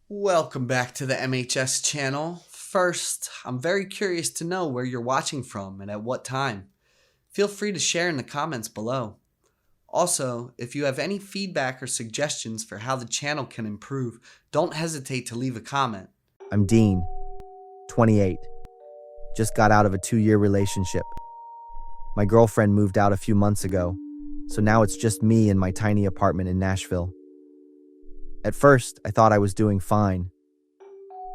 Welcome back to the MHS channel. First, I'm very curious to know where you're watching from and at what time. Feel free to share in the comments below. Also, if you have any feedback or suggestions for how the channel can improve, don't hesitate to leave a comment. I'm Dean, 28. Just got out of a 2-year relationship. My girlfriend moved out a few months ago, so now it's just me in my tiny apartment in Nashville. At first, I thought I was doing fine,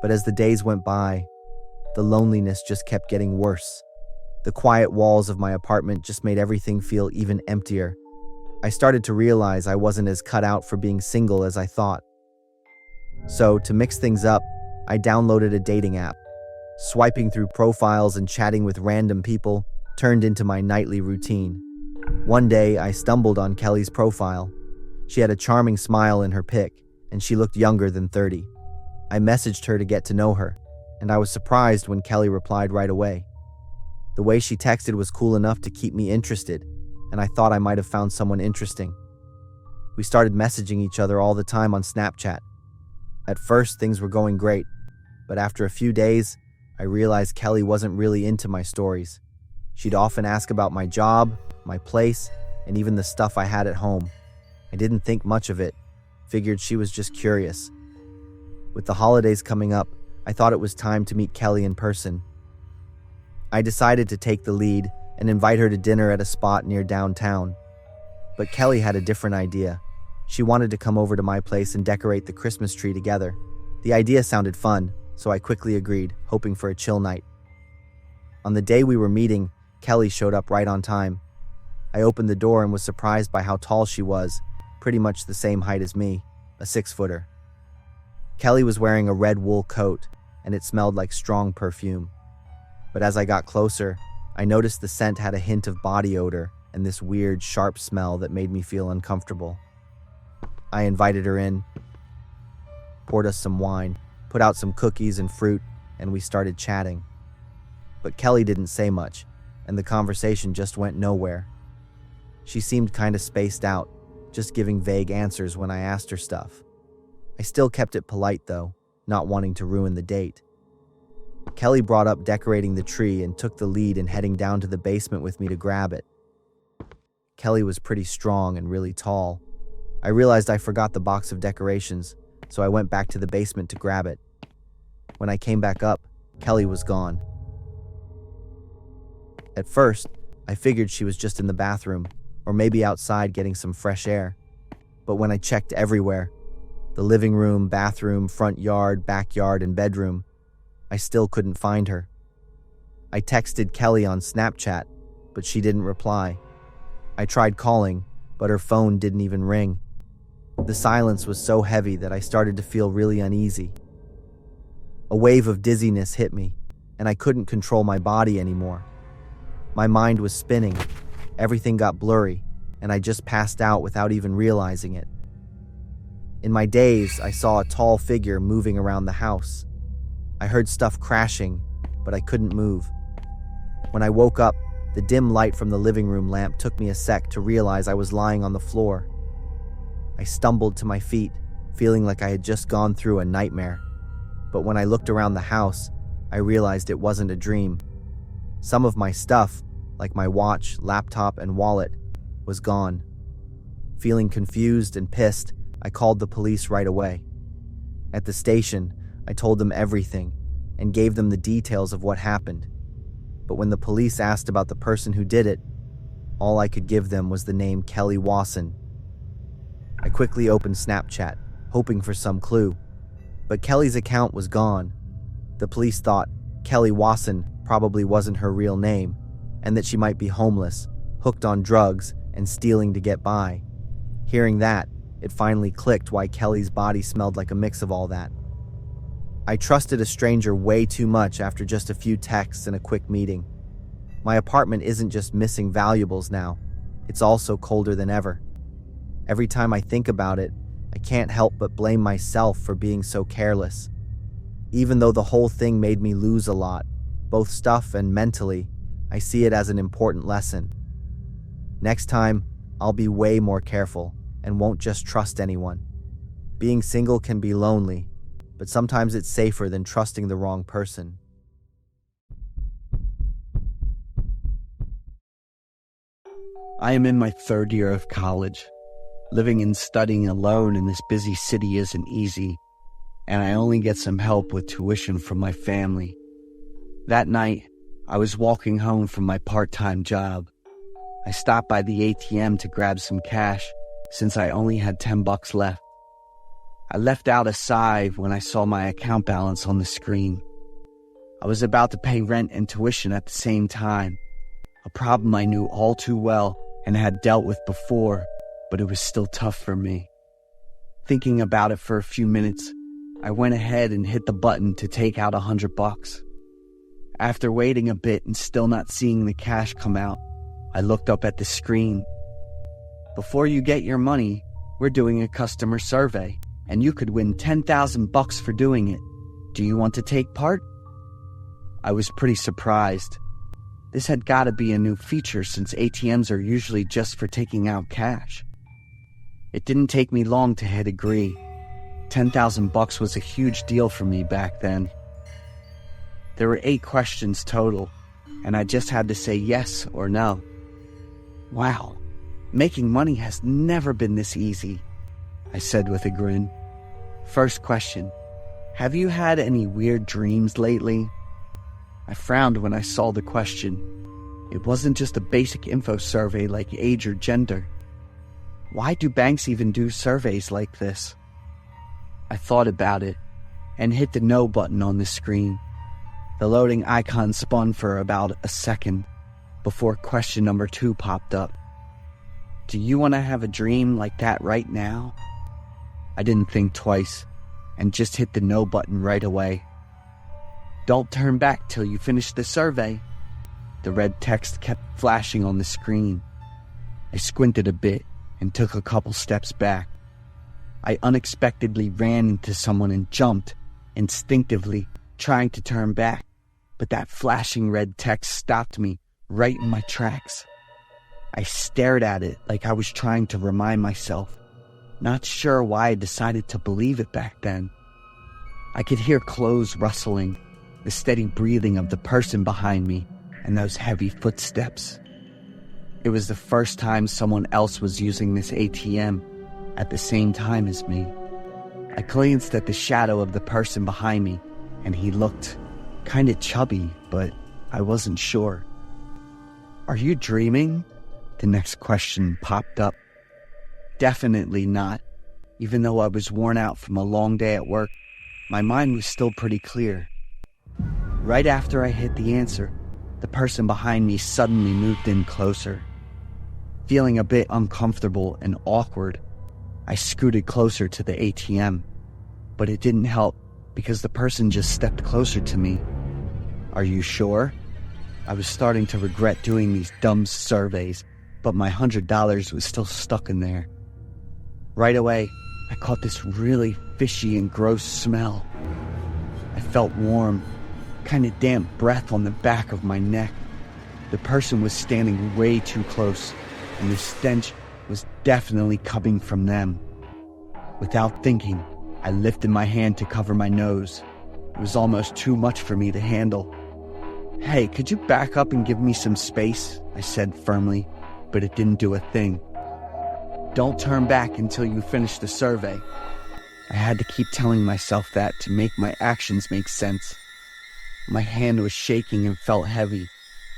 but as the days went by, the loneliness just kept getting worse. The quiet walls of my apartment just made everything feel even emptier. I started to realize I wasn't as cut out for being single as I thought. So, to mix things up, I downloaded a dating app. Swiping through profiles and chatting with random people turned into my nightly routine. One day, I stumbled on Kelly's profile. She had a charming smile in her pic, and she looked younger than 30. I messaged her to get to know her, and I was surprised when Kelly replied right away. The way she texted was cool enough to keep me interested, and I thought I might have found someone interesting. We started messaging each other all the time on Snapchat. At first, things were going great, but after a few days, I realized Kelly wasn't really into my stories. She'd often ask about my job, my place, and even the stuff I had at home. I didn't think much of it, figured she was just curious. With the holidays coming up, I thought it was time to meet Kelly in person. I decided to take the lead and invite her to dinner at a spot near downtown. But Kelly had a different idea. She wanted to come over to my place and decorate the Christmas tree together. The idea sounded fun, so I quickly agreed, hoping for a chill night. On the day we were meeting, Kelly showed up right on time. I opened the door and was surprised by how tall she was, pretty much the same height as me, a 6-footer. Kelly was wearing a red wool coat, and it smelled like strong perfume. But as I got closer, I noticed the scent had a hint of body odor and this weird, sharp smell that made me feel uncomfortable. I invited her in, poured us some wine, put out some cookies and fruit, and we started chatting. But Kelly didn't say much, and the conversation just went nowhere. She seemed kind of spaced out, just giving vague answers when I asked her stuff. I still kept it polite though, not wanting to ruin the date. Kelly brought up decorating the tree and took the lead in heading down to the basement with me to grab it. Kelly was pretty strong and really tall. I realized I forgot the box of decorations, so I went back to the basement to grab it. When I came back up, Kelly was gone. At first, I figured she was just in the bathroom, or maybe outside getting some fresh air. But when I checked everywhere, the living room, bathroom, front yard, backyard, and bedroom, I still couldn't find her. I texted Kelly on Snapchat, but she didn't reply. I tried calling, but her phone didn't even ring. The silence was so heavy that I started to feel really uneasy. A wave of dizziness hit me, and I couldn't control my body anymore. My mind was spinning, everything got blurry, and I just passed out without even realizing it. In my daze, I saw a tall figure moving around the house. I heard stuff crashing, but I couldn't move. When I woke up, the dim light from the living room lamp took me a sec to realize I was lying on the floor. I stumbled to my feet, feeling like I had just gone through a nightmare. But when I looked around the house, I realized it wasn't a dream. Some of my stuff, like my watch, laptop, and wallet, was gone. Feeling confused and pissed, I called the police right away. At the station, I told them everything and gave them the details of what happened. But when the police asked about the person who did it, all I could give them was the name Kelly Wasson. I quickly opened Snapchat, hoping for some clue. But Kelly's account was gone. The police thought Kelly Wasson probably wasn't her real name, and that she might be homeless, hooked on drugs, and stealing to get by. Hearing that, it finally clicked why Kelly's body smelled like a mix of all that. I trusted a stranger way too much after just a few texts and a quick meeting. My apartment isn't just missing valuables now, it's also colder than ever. Every time I think about it, I can't help but blame myself for being so careless. Even though the whole thing made me lose a lot, both stuff and mentally, I see it as an important lesson. Next time, I'll be way more careful and won't just trust anyone. Being single can be lonely, but sometimes it's safer than trusting the wrong person. I am in my third year of college. Living and studying alone in this busy city isn't easy, and I only get some help with tuition from my family. That night, I was walking home from my part-time job. I stopped by the ATM to grab some cash since I only had $10 left. I left out a sigh when I saw my account balance on the screen. I was about to pay rent and tuition at the same time, a problem I knew all too well and had dealt with before, but it was still tough for me. Thinking about it for a few minutes, I went ahead and hit the button to take out $100. After waiting a bit and still not seeing the cash come out, I looked up at the screen. Before you get your money, we're doing a customer survey, and you could win $10,000 for doing it. Do you want to take part? I was pretty surprised. This had got to be a new feature since ATMs are usually just for taking out cash. It didn't take me long to hit agree. $10,000 was a huge deal for me back then. There were 8 questions total, and I just had to say yes or no. Wow, making money has never been this easy, I said with a grin. First question, have you had any weird dreams lately? I frowned when I saw the question. It wasn't just a basic info survey like age or gender. Why do banks even do surveys like this? I thought about it and hit the no button on the screen. The loading icon spun for about a second before question number 2 popped up. Do you want to have a dream like that right now? I didn't think twice and just hit the no button right away. Don't turn back till you finish the survey. The red text kept flashing on the screen. I squinted a bit and took a couple steps back. I unexpectedly ran into someone and jumped, instinctively trying to turn back, but that flashing red text stopped me right in my tracks. I stared at it like I was trying to remind myself, not sure why I decided to believe it back then. I could hear clothes rustling, the steady breathing of the person behind me, and those heavy footsteps. It was the first time someone else was using this ATM at the same time as me. I glanced at the shadow of the person behind me, and he looked kind of chubby, but I wasn't sure. Are you dreaming? The next question popped up. Definitely not. Even though I was worn out from a long day at work, my mind was still pretty clear. Right after I hit the answer, the person behind me suddenly moved in closer. Feeling a bit uncomfortable and awkward, I scooted closer to the ATM, but it didn't help because the person just stepped closer to me. Are you sure? I was starting to regret doing these dumb surveys, but my $100 was still stuck in there. Right away, I caught this really fishy and gross smell. I felt warm, kind of damp breath on the back of my neck. The person was standing way too close, and the stench was definitely coming from them. Without thinking, I lifted my hand to cover my nose. It was almost too much for me to handle. Hey, could you back up and give me some space? I said firmly, but it didn't do a thing. Don't turn back until you finish the survey. I had to keep telling myself that to make my actions make sense. My hand was shaking and felt heavy.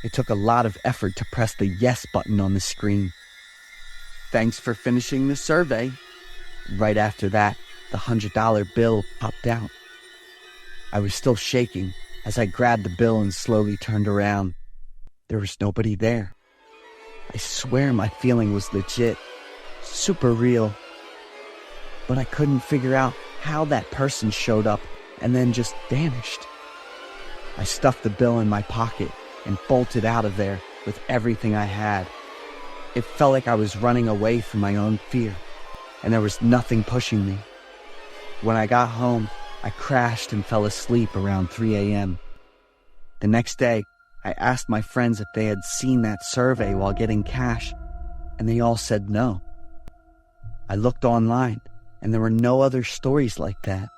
It took a lot of effort to press the yes button on the screen. Thanks for finishing the survey. Right after that, the $100 bill popped out. I was still shaking as I grabbed the bill and slowly turned around. There was nobody there. I swear my feeling was legit, super real. But I couldn't figure out how that person showed up and then just vanished. I stuffed the bill in my pocket and bolted out of there with everything I had. It felt like I was running away from my own fear, and there was nothing pushing me. When I got home, I crashed and fell asleep around 3 a.m. The next day, I asked my friends if they had seen that survey while getting cash, and they all said no. I looked online, and there were no other stories like that.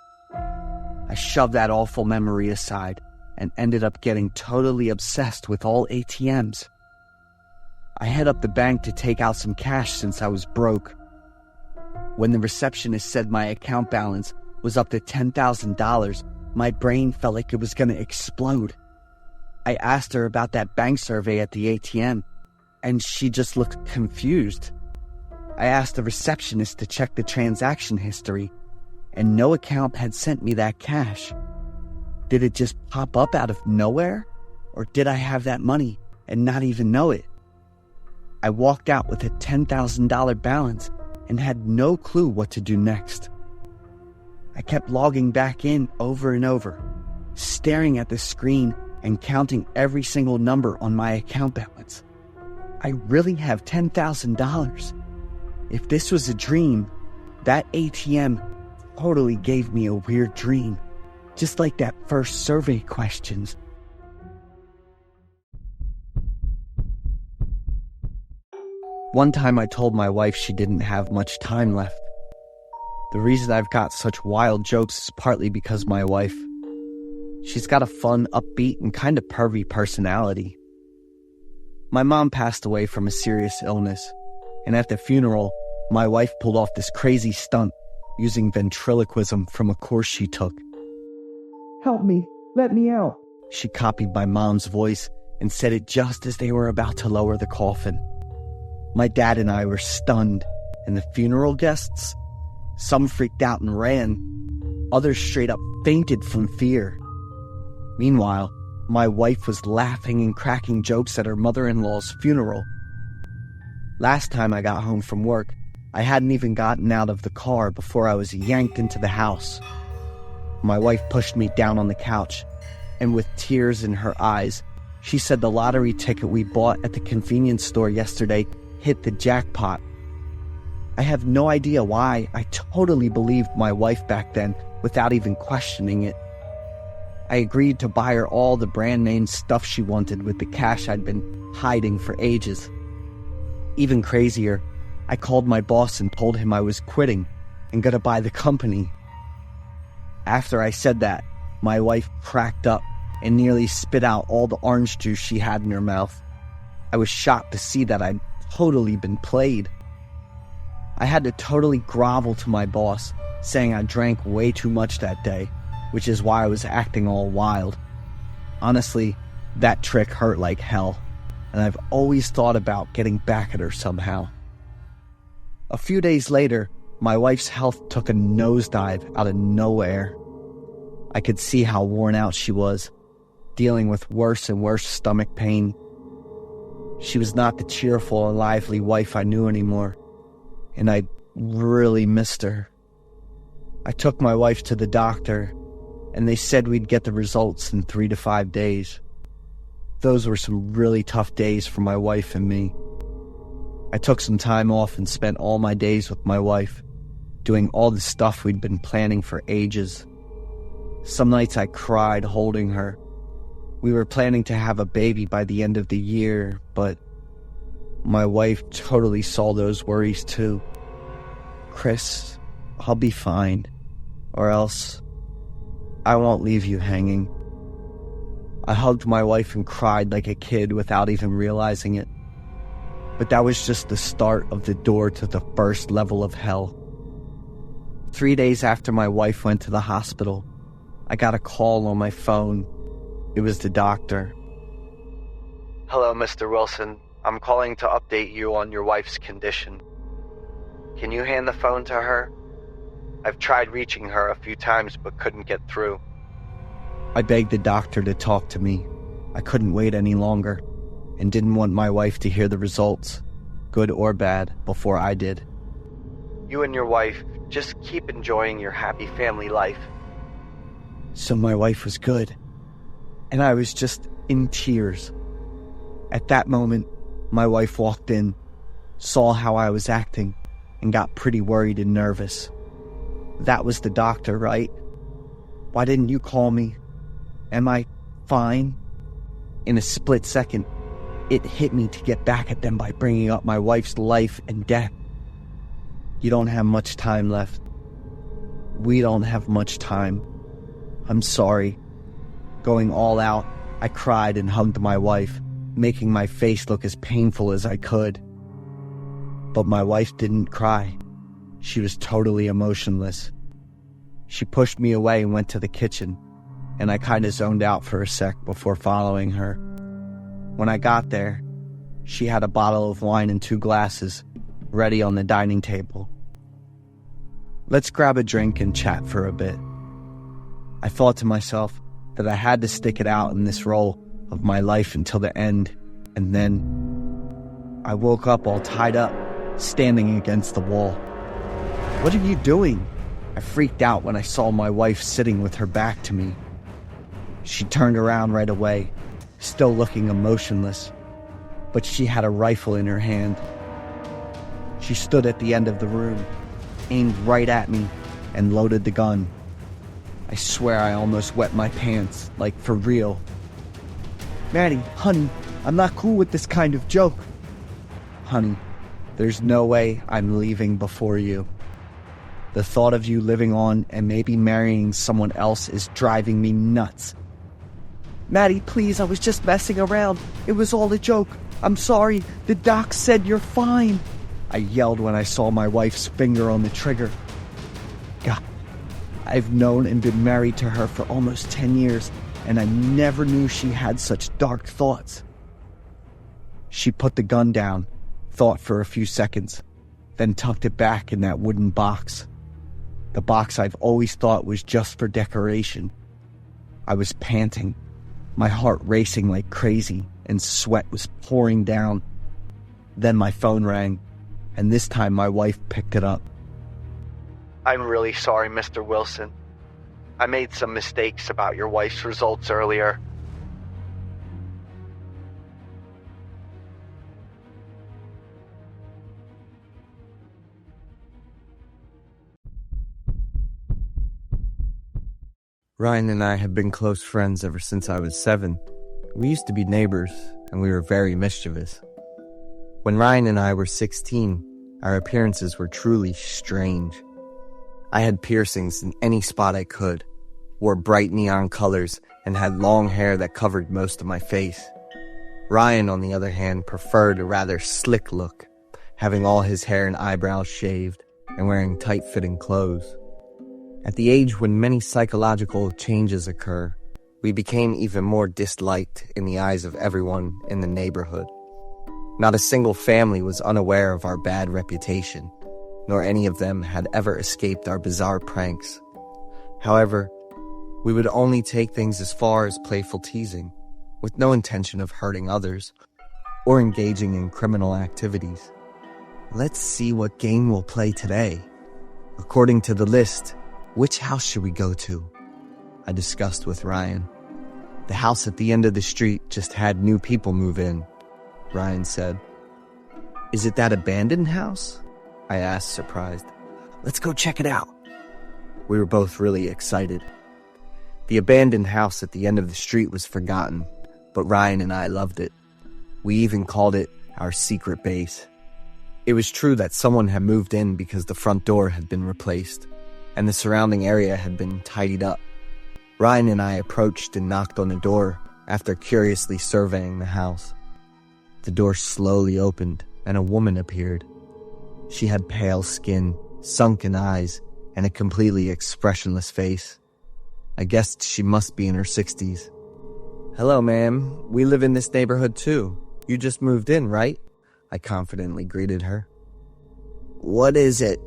shoved that awful memory aside and ended up getting totally obsessed with all ATMs. I hit up the bank to take out some cash since I was broke. When the receptionist said my account balance was up to $10,000, my brain felt like it was going to explode. I asked her about that bank survey at the ATM, and she just looked confused. I asked the receptionist to check the transaction history, and no account had sent me that cash. Did it just pop up out of nowhere? Or did I have that money and not even know it? I walked out with a $10,000 balance and had no clue what to do next. I kept logging back in over and over, staring at the screen and counting every single number on my account balance. I really have $10,000. If this was a dream, that ATM totally gave me a weird dream, just like that first survey questions. One time I told my wife she didn't have much time left. The reason I've got such wild jokes is partly because my wife. She's got a fun, upbeat, and kind of pervy personality. My mom passed away from a serious illness, and at the funeral, my wife pulled off this crazy stunt using ventriloquism from a course she took. "Help me, let me out." She copied my mom's voice and said it just as they were about to lower the coffin. My dad and I were stunned, and the funeral guests, some freaked out and ran, others straight up fainted from fear. Meanwhile, my wife was laughing and cracking jokes at her mother-in-law's funeral. Last time I got home from work, I hadn't even gotten out of the car before I was yanked into the house. My wife pushed me down on the couch, and with tears in her eyes, she said the lottery ticket we bought at the convenience store yesterday hit the jackpot. I have no idea why I totally believed my wife back then without even questioning it. I agreed to buy her all the brand name stuff she wanted with the cash I'd been hiding for ages. Even crazier, I called my boss and told him I was quitting and gonna buy the company. After I said that, my wife cracked up and nearly spit out all the orange juice she had in her mouth. I was shocked to see that I'd totally been played. I had to totally grovel to my boss, saying I drank way too much that day, which is why I was acting all wild. Honestly, that trick hurt like hell, and I've always thought about getting back at her somehow. A few days later, my wife's health took a nosedive out of nowhere. I could see how worn out she was, dealing with worse and worse stomach pain. She was not the cheerful and lively wife I knew anymore, and I really missed her. I took my wife to the doctor, and they said we'd get the results in 3 to 5 days. Those were some really tough days for my wife and me. I took some time off and spent all my days with my wife, doing all the stuff we'd been planning for ages. Some nights I cried holding her. We were planning to have a baby by the end of the year, but my wife totally saw those worries too. "Chris, I'll be fine, or else I won't leave you hanging." I hugged my wife and cried like a kid without even realizing it. But that was just the start of the door to the first level of hell. 3 days after my wife went to the hospital, I got a call on my phone. It was the doctor. "Hello, Mr. Wilson. I'm calling to update you on your wife's condition. Can you hand the phone to her? I've tried reaching her a few times but couldn't get through." I begged the doctor to talk to me. I couldn't wait any longer and didn't want my wife to hear the results, good or bad, before I did. "You and your wife just keep enjoying your happy family life." So my wife was good, and I was just in tears. At that moment, my wife walked in, saw how I was acting, and got pretty worried and nervous. "That was the doctor, right? Why didn't you call me? Am I fine?" In a split second, it hit me to get back at them by bringing up my wife's life and death. "You don't have much time left. We don't have much time. I'm sorry. Going all out, I cried and hugged my wife, making my face look as painful as I could. But my wife didn't cry. She was totally emotionless. She pushed me away and went to the kitchen, and I kinda zoned out for a sec before following her. When I got there, she had a bottle of wine and 2 glasses ready on the dining table. Let's grab a drink and chat for a bit. I thought to myself that I had to stick it out in this role of my life until the end, and then I woke up all tied up, standing against the wall. "What are you doing?" I freaked out when I saw my wife sitting with her back to me. She turned around right away, still looking emotionless, but she had a rifle in her hand. She stood at the end of the room, aimed right at me, and loaded the gun. I swear I almost wet my pants, like for real. "Maddie, honey, I'm not cool with this kind of joke." "Honey, there's no way I'm leaving before you. The thought of you living on and maybe marrying someone else is driving me nuts." "Maddie, please, I was just messing around. It was all a joke. I'm sorry. The doc said you're fine," I yelled when I saw my wife's finger on the trigger. God, I've known and been married to her for almost 10 years, and I never knew she had such dark thoughts. She put the gun down, thought for a few seconds, then tucked it back in that wooden box. The box I've always thought was just for decoration. I was panting, my heart racing like crazy, and sweat was pouring down. Then my phone rang, and this time my wife picked it up. "I'm really sorry, Mr. Wilson. I made some mistakes about your wife's results earlier." Ryan and I have been close friends ever since I was 7. We used to be neighbors, and we were very mischievous. When Ryan and I were 16, our appearances were truly strange. I had piercings in any spot I could, wore bright neon colors, and had long hair that covered most of my face. Ryan, on the other hand, preferred a rather slick look, having all his hair and eyebrows shaved, and wearing tight-fitting clothes. At the age when many psychological changes occur, we became even more disliked in the eyes of everyone in the neighborhood. Not a single family was unaware of our bad reputation, nor any of them had ever escaped our bizarre pranks. However, we would only take things as far as playful teasing, with no intention of hurting others, or engaging in criminal activities. Let's see what game we'll play today. According to the list, which house should we go to? I discussed with Ryan. The house at the end of the street just had new people move in, Ryan said. Is it that abandoned house? I asked, surprised. Let's go check it out. We were both really excited. The abandoned house at the end of the street was forgotten, but Ryan and I loved it. We even called it our secret base. It was true that someone had moved in because the front door had been replaced, and the surrounding area had been tidied up. Ryan and I approached and knocked on the door after curiously surveying the house. The door slowly opened, and a woman appeared. She had pale skin, sunken eyes, and a completely expressionless face. I guessed she must be in her 60s. Hello, ma'am. We live in this neighborhood too. You just moved in, right? I confidently greeted her. What is it?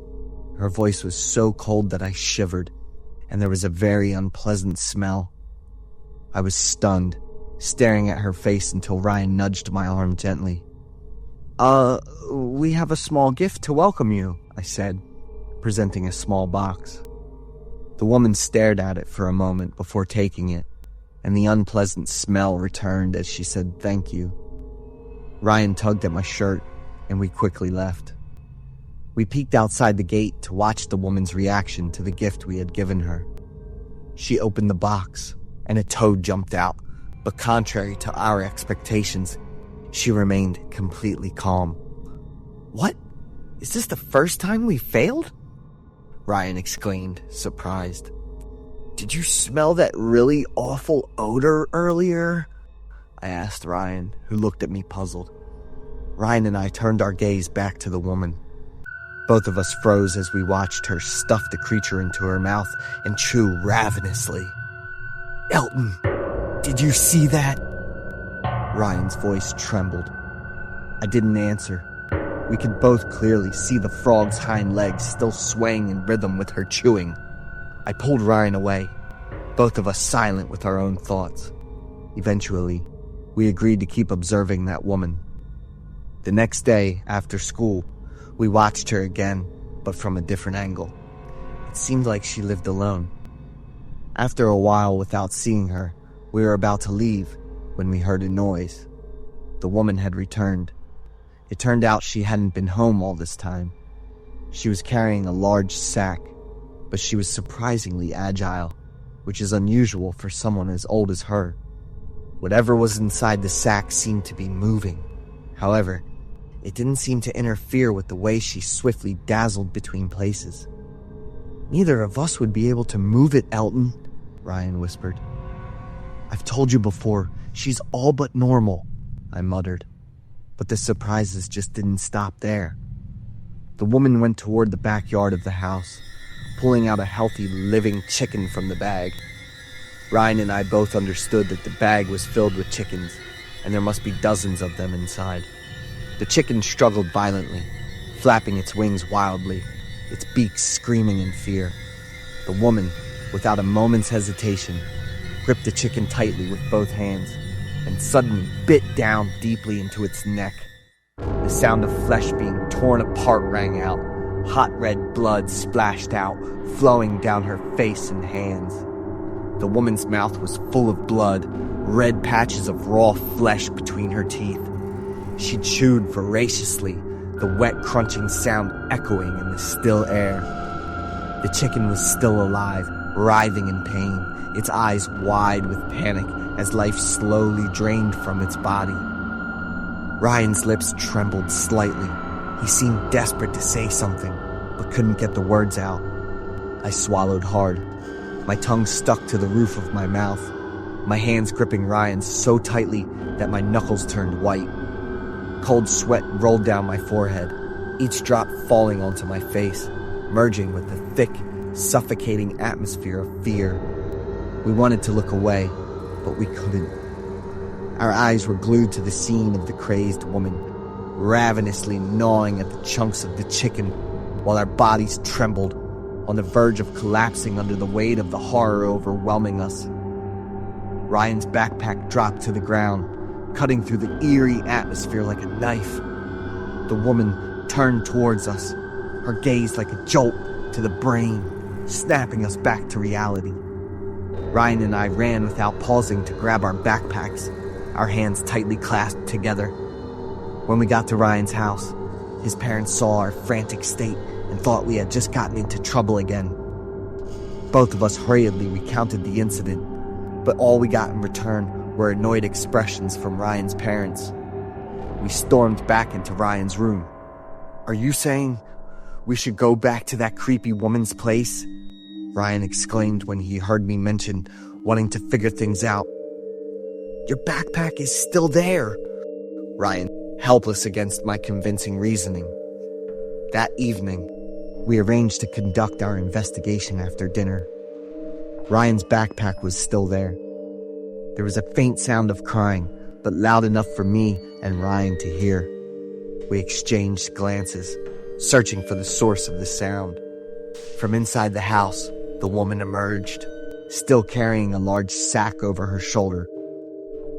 Her voice was so cold that I shivered, and there was a very unpleasant smell. I was stunned, staring at her face until Ryan nudged my arm gently. We have a small gift to welcome you, I said, presenting a small box. The woman stared at it for a moment before taking it, and the unpleasant smell returned as she said thank you. Ryan tugged at my shirt, and we quickly left. We peeked outside the gate to watch the woman's reaction to the gift we had given her. She opened the box, and a toad jumped out, but contrary to our expectations, she remained completely calm. What? Is this the first time we failed? Ryan exclaimed, surprised. Did you smell that really awful odor earlier? I asked Ryan, who looked at me puzzled. Ryan and I turned our gaze back to the woman. Both of us froze as we watched her stuff the creature into her mouth and chew ravenously. Elton, did you see that? Ryan's voice trembled. I didn't answer. We could both clearly see the frog's hind legs still swaying in rhythm with her chewing. I pulled Ryan away, both of us silent with our own thoughts. Eventually, we agreed to keep observing that woman. The next day, after school, we watched her again, but from a different angle. It seemed like she lived alone. After a while without seeing her, we were about to leave when we heard a noise. The woman had returned. It turned out she hadn't been home all this time. She was carrying a large sack, but she was surprisingly agile, which is unusual for someone as old as her. Whatever was inside the sack seemed to be moving. However, it didn't seem to interfere with the way she swiftly dazzled between places. Neither of us would be able to move it, Elton, Ryan whispered. I've told you before, she's all but normal, I muttered. But the surprises just didn't stop there. The woman went toward the backyard of the house, pulling out a healthy, living chicken from the bag. Ryan and I both understood that the bag was filled with chickens, and there must be dozens of them inside. The chicken struggled violently, flapping its wings wildly, its beak screaming in fear. The woman, without a moment's hesitation, gripped the chicken tightly with both hands, and suddenly bit down deeply into its neck. The sound of flesh being torn apart rang out. Hot red blood splashed out, flowing down her face and hands. The woman's mouth was full of blood, red patches of raw flesh between her teeth. She chewed voraciously, the wet crunching sound echoing in the still air. The chicken was still alive, writhing in pain, its eyes wide with panic as life slowly drained from its body. Ryan's lips trembled slightly. He seemed desperate to say something, but couldn't get the words out. I swallowed hard. My tongue stuck to the roof of my mouth, my hands gripping Ryan's so tightly that my knuckles turned white. Cold sweat rolled down my forehead, each drop falling onto my face, merging with the thick, suffocating atmosphere of fear. We wanted to look away, but we couldn't. Our eyes were glued to the scene of the crazed woman, ravenously gnawing at the chunks of the chicken, while our bodies trembled, on the verge of collapsing under the weight of the horror overwhelming us. Ryan's backpack dropped to the ground, cutting through the eerie atmosphere like a knife. The woman turned towards us, her gaze like a jolt to the brain, snapping us back to reality. Ryan and I ran without pausing to grab our backpacks, our hands tightly clasped together. When we got to Ryan's house, his parents saw our frantic state and thought we had just gotten into trouble again. Both of us hurriedly recounted the incident, but all we got in return were annoyed expressions from Ryan's parents. We stormed back into Ryan's room. Are you saying we should go back to that creepy woman's place? Ryan exclaimed when he heard me mention wanting to figure things out. Your backpack is still there, Ryan, helpless against my convincing reasoning. That evening, we arranged to conduct our investigation after dinner. Ryan's backpack was still there. There was a faint sound of crying, but loud enough for me and Ryan to hear. We exchanged glances, searching for the source of the sound. From inside the house, the woman emerged, still carrying a large sack over her shoulder.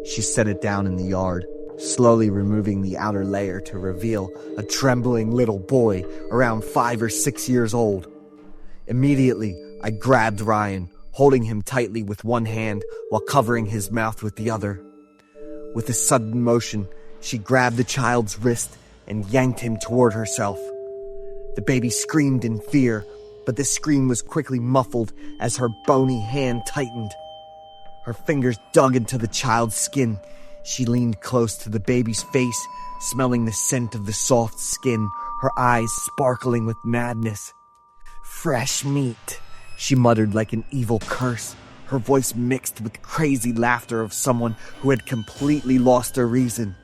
She set it down in the yard, slowly removing the outer layer to reveal a trembling little boy around 5 or 6 years old. Immediately, I grabbed Ryan, holding him tightly with one hand while covering his mouth with the other. With a sudden motion, she grabbed the child's wrist and yanked him toward herself. The baby screamed in fear, but the scream was quickly muffled as her bony hand tightened. Her fingers dug into the child's skin. She leaned close to the baby's face, smelling the scent of the soft skin, her eyes sparkling with madness. Fresh meat, She muttered like an evil curse, her voice mixed with crazy laughter of someone who had completely lost their reason.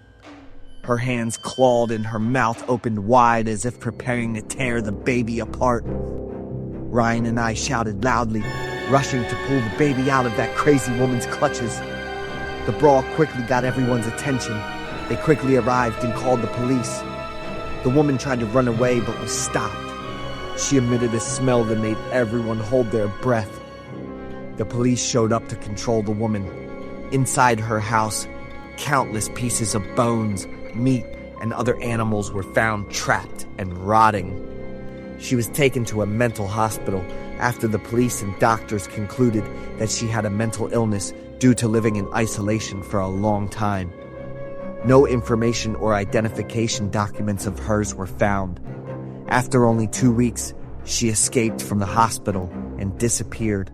Her hands clawed and her mouth opened wide as if preparing to tear the baby apart. Ryan and I shouted loudly, rushing to pull the baby out of that crazy woman's clutches. The brawl quickly got everyone's attention. They quickly arrived and called the police. The woman tried to run away but was stopped. She emitted a smell that made everyone hold their breath. The police showed up to control the woman. Inside her house, countless pieces of bones, meat, and other animals were found trapped and rotting. She was taken to a mental hospital after the police and doctors concluded that she had a mental illness due to living in isolation for a long time. No information or identification documents of hers were found. After only 2 weeks, she escaped from the hospital and disappeared.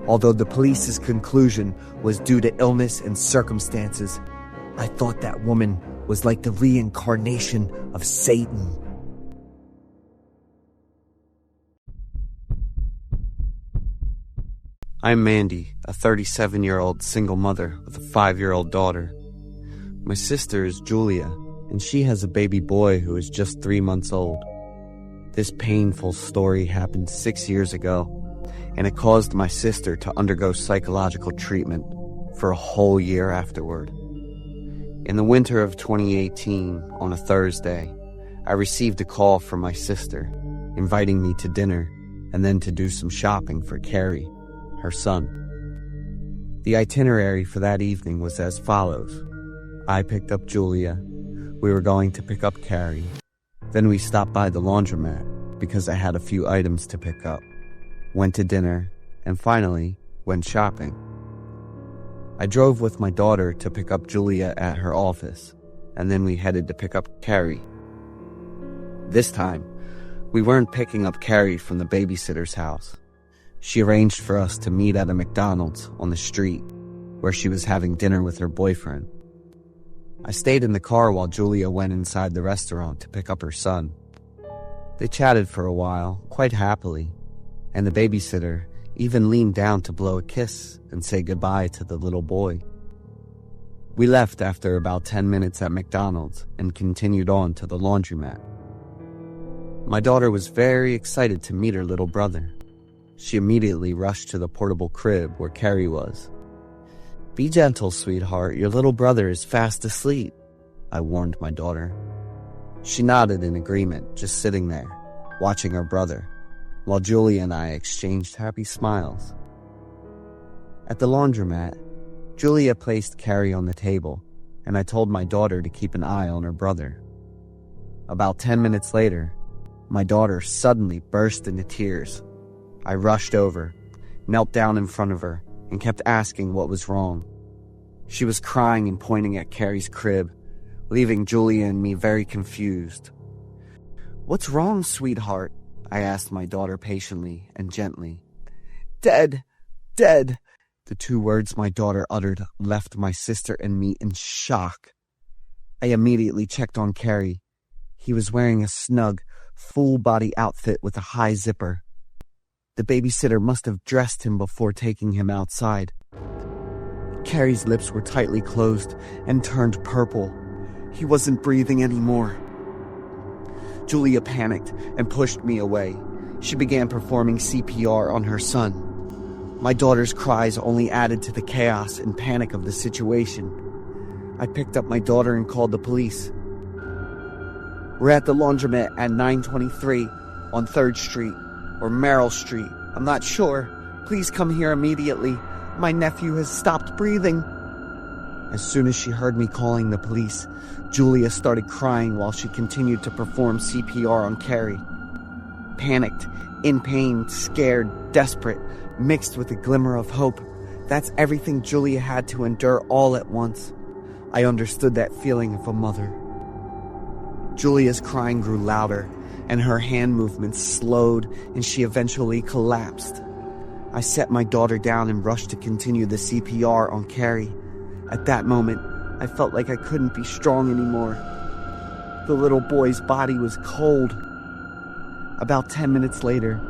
Although the police's conclusion was due to illness and circumstances, I thought that woman was like the reincarnation of Satan. I'm Mandy, a 37-year-old single mother with a 5-year-old daughter. My sister is Julia, and she has a baby boy who is just 3 months old. This painful story happened 6 years ago, and it caused my sister to undergo psychological treatment for a whole year afterward. In the winter of 2018, on a Thursday, I received a call from my sister, inviting me to dinner and then to do some shopping for Carrie, her son. The itinerary for that evening was as follows. I picked up Julia. We were going to pick up Carrie. Then we stopped by the laundromat because I had a few items to pick up, went to dinner, and finally went shopping. I drove with my daughter to pick up Julia at her office, and then we headed to pick up Carrie. This time, we weren't picking up Carrie from the babysitter's house. She arranged for us to meet at a McDonald's on the street, where she was having dinner with her boyfriend. I stayed in the car while Julia went inside the restaurant to pick up her son. They chatted for a while, quite happily, and the babysitter even leaned down to blow a kiss and say goodbye to the little boy. We left after about 10 minutes at McDonald's and continued on to the laundromat. My daughter was very excited to meet her little brother. She immediately rushed to the portable crib where Carrie was. "Be gentle, sweetheart. Your little brother is fast asleep," I warned my daughter. She nodded in agreement, just sitting there, watching her brother, while Julia and I exchanged happy smiles. At the laundromat, Julia placed Carrie on the table, and I told my daughter to keep an eye on her brother. About 10 minutes later, my daughter suddenly burst into tears. I rushed over, knelt down in front of her, and kept asking what was wrong. She was crying and pointing at Carrie's crib, leaving Julia and me very confused. "What's wrong, sweetheart?" I asked my daughter patiently and gently. "Dead, dead." The 2 words my daughter uttered left my sister and me in shock. I immediately checked on Carrie. He was wearing a snug, full-body outfit with a high zipper. The babysitter must have dressed him before taking him outside. Carrie's lips were tightly closed and turned purple. He wasn't breathing anymore. Julia panicked and pushed me away. She began performing CPR on her son. My daughter's cries only added to the chaos and panic of the situation. I picked up my daughter and called the police. "We're at the laundromat at 923 on 3rd Street or Merrill Street. I'm not sure. Please come here immediately. My nephew has stopped breathing." As soon as she heard me calling the police, Julia started crying while she continued to perform CPR on Carrie. Panicked, in pain, scared, desperate, mixed with a glimmer of hope. That's everything Julia had to endure all at once. I understood that feeling of a mother. Julia's crying grew louder, and her hand movements slowed, and she eventually collapsed. I set my daughter down and rushed to continue the CPR on Carrie. At that moment, I felt like I couldn't be strong anymore. The little boy's body was cold. About 10 minutes later,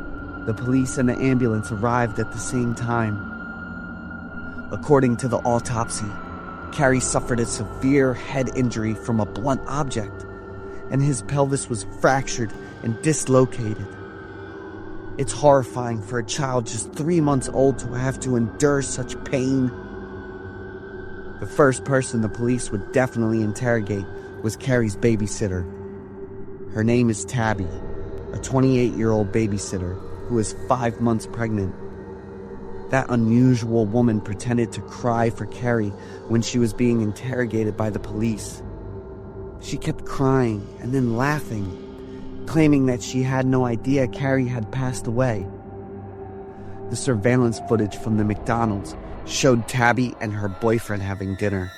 The police and the ambulance arrived at the same time. According to the autopsy, Carrie suffered a severe head injury from a blunt object, and his pelvis was fractured and dislocated. It's horrifying for a child just 3 months old to have to endure such pain. The first person the police would definitely interrogate was Carrie's babysitter. Her name is Tabby, a 28-year-old babysitter who is 5 months pregnant. That unusual woman pretended to cry for Carrie when she was being interrogated by the police. She kept crying and then laughing, claiming that she had no idea Carrie had passed away. The surveillance footage from the McDonald's showed Tabby and her boyfriend having dinner,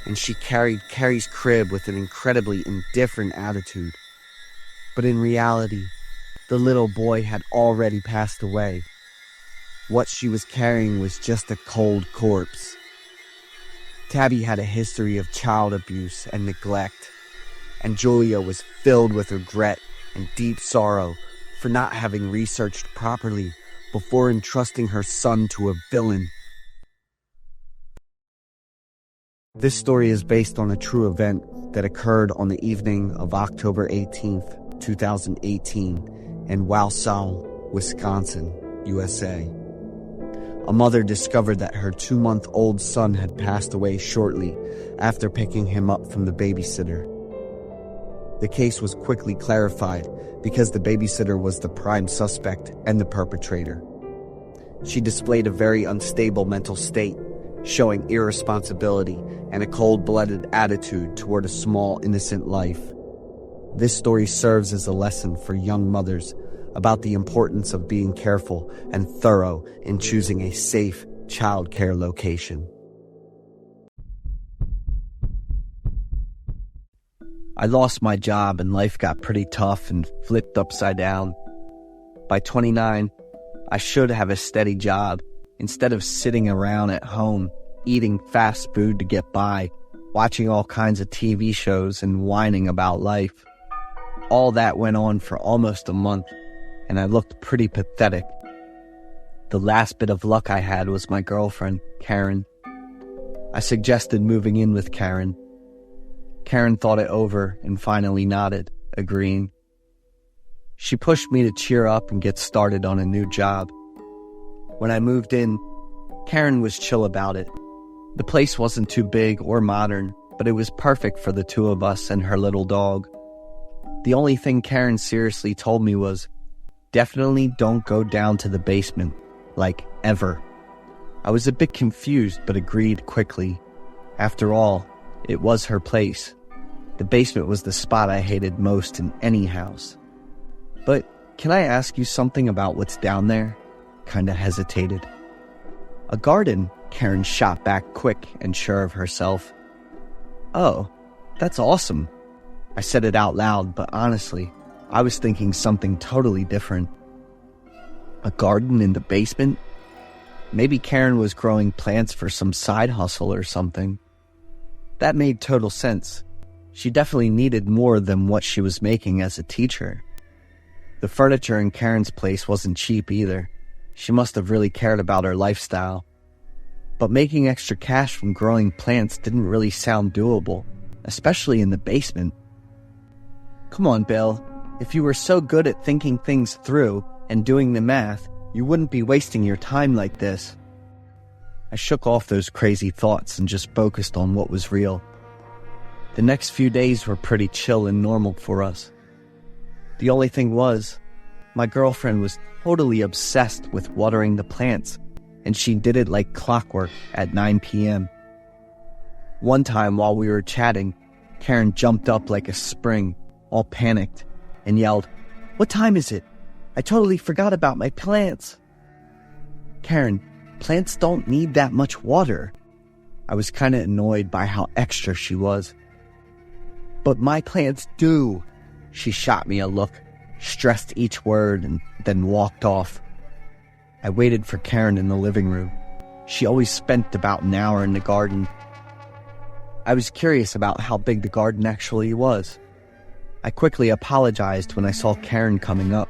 and she carried Carrie's crib with an incredibly indifferent attitude. But in reality, the little boy had already passed away. What she was carrying was just a cold corpse. Tabby had a history of child abuse and neglect, and Julia was filled with regret and deep sorrow for not having researched properly before entrusting her son to a villain. This story is based on a true event that occurred on the evening of October 18th, 2018 in Wausau, Wisconsin, USA. A mother discovered that her 2-month-old son had passed away shortly after picking him up from the babysitter. The case was quickly clarified because the babysitter was the prime suspect and the perpetrator. She displayed a very unstable mental state, showing irresponsibility and a cold-blooded attitude toward a small, innocent life. This story serves as a lesson for young mothers about the importance of being careful and thorough in choosing a safe child care location. I lost my job and life got pretty tough and flipped upside down. By 29, I should have a steady job instead of sitting around at home, eating fast food to get by, watching all kinds of TV shows and whining about life. All that went on for almost a month, and I looked pretty pathetic. The last bit of luck I had was my girlfriend, Karen. I suggested moving in with Karen. Karen thought it over and finally nodded, agreeing. She pushed me to cheer up and get started on a new job. When I moved in, Karen was chill about it. The place wasn't too big or modern, but it was perfect for the two of us and her little dog. The only thing Karen seriously told me was, definitely don't go down to the basement, like ever. I was a bit confused but agreed quickly. After all, it was her place. The basement was the spot I hated most in any house. But can I ask you something about what's down there? Kinda hesitated. A garden, Karen shot back quick and sure of herself. Oh, that's awesome. I said it out loud, but honestly, I was thinking something totally different. A garden in the basement? Maybe Karen was growing plants for some side hustle or something. That made total sense. She definitely needed more than what she was making as a teacher. The furniture in Karen's place wasn't cheap either. She must have really cared about her lifestyle. But making extra cash from growing plants didn't really sound doable, especially in the basement. Come on, Bill. If you were so good at thinking things through and doing the math, you wouldn't be wasting your time like this. I shook off those crazy thoughts and just focused on what was real. The next few days were pretty chill and normal for us. The only thing was, my girlfriend was totally obsessed with watering the plants, and she did it like clockwork at 9 p.m. One time while we were chatting, Karen jumped up like a spring, all panicked, and yelled, "What time is it? I totally forgot about my plants." Karen, plants don't need that much water. I was kinda annoyed by how extra she was. But my plants do. She shot me a look, stressed each word, and then walked off. I waited for Karen in the living room. She always spent about an hour in the garden. I was curious about how big the garden actually was. I quickly apologized when I saw Karen coming up.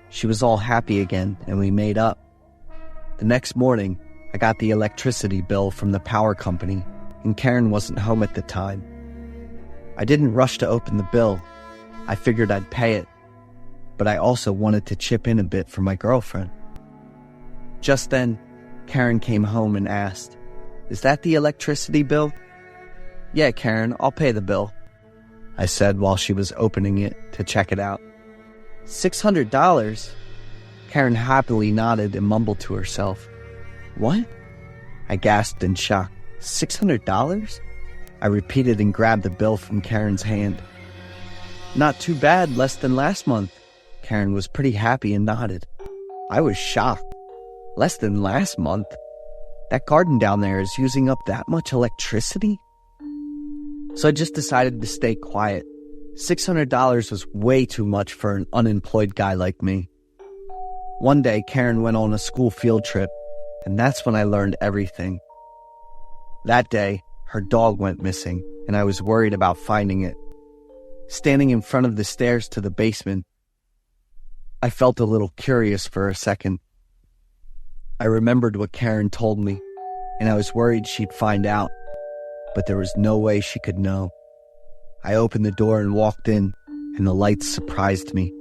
She was all happy again, and we made up. The next morning, I got the electricity bill from the power company, and Karen wasn't home at the time. I didn't rush to open the bill. I figured I'd pay it, but I also wanted to chip in a bit for my girlfriend. Just then, Karen came home and asked, "Is that the electricity bill?" "Yeah, Karen, I'll pay the bill," I said while she was opening it to check it out. $600? Karen happily nodded and mumbled to herself. "What?" I gasped in shock. $600? I repeated and grabbed the bill from Karen's hand. "Not too bad, less than last month." Karen was pretty happy and nodded. I was shocked. Less than last month? That garden down there is using up that much electricity? So I just decided to stay quiet. $600 was way too much for an unemployed guy like me. One day, Karen went on a school field trip, and that's when I learned everything. That day, her dog went missing, and I was worried about finding it. Standing in front of the stairs to the basement, I felt a little curious for a second. I remembered what Karen told me, and I was worried she'd find out, but there was no way she could know. I opened the door and walked in, and the lights surprised me.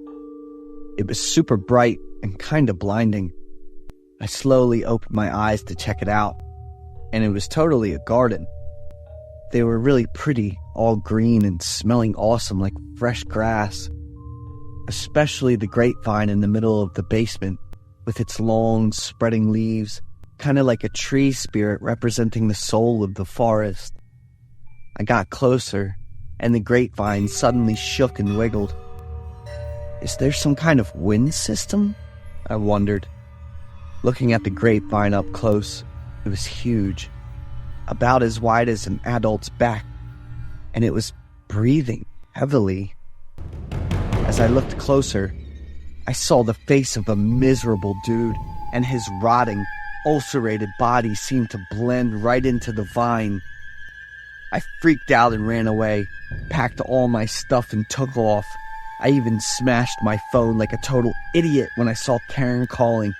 It was super bright and kind of blinding. I slowly opened my eyes to check it out, and it was totally a garden. They were really pretty, all green and smelling awesome like fresh grass. Especially the grapevine in the middle of the basement, with its long, spreading leaves, kind of like a tree spirit representing the soul of the forest. I got closer, and the grapevine suddenly shook and wiggled. Is there some kind of wind system? I wondered. Looking at the grapevine up close, it was huge, about as wide as an adult's back, and it was breathing heavily. As I looked closer, I saw the face of a miserable dude, and his rotting, ulcerated body seemed to blend right into the vine. I freaked out and ran away, packed all my stuff and took off. I even smashed my phone like a total idiot when I saw Karen calling.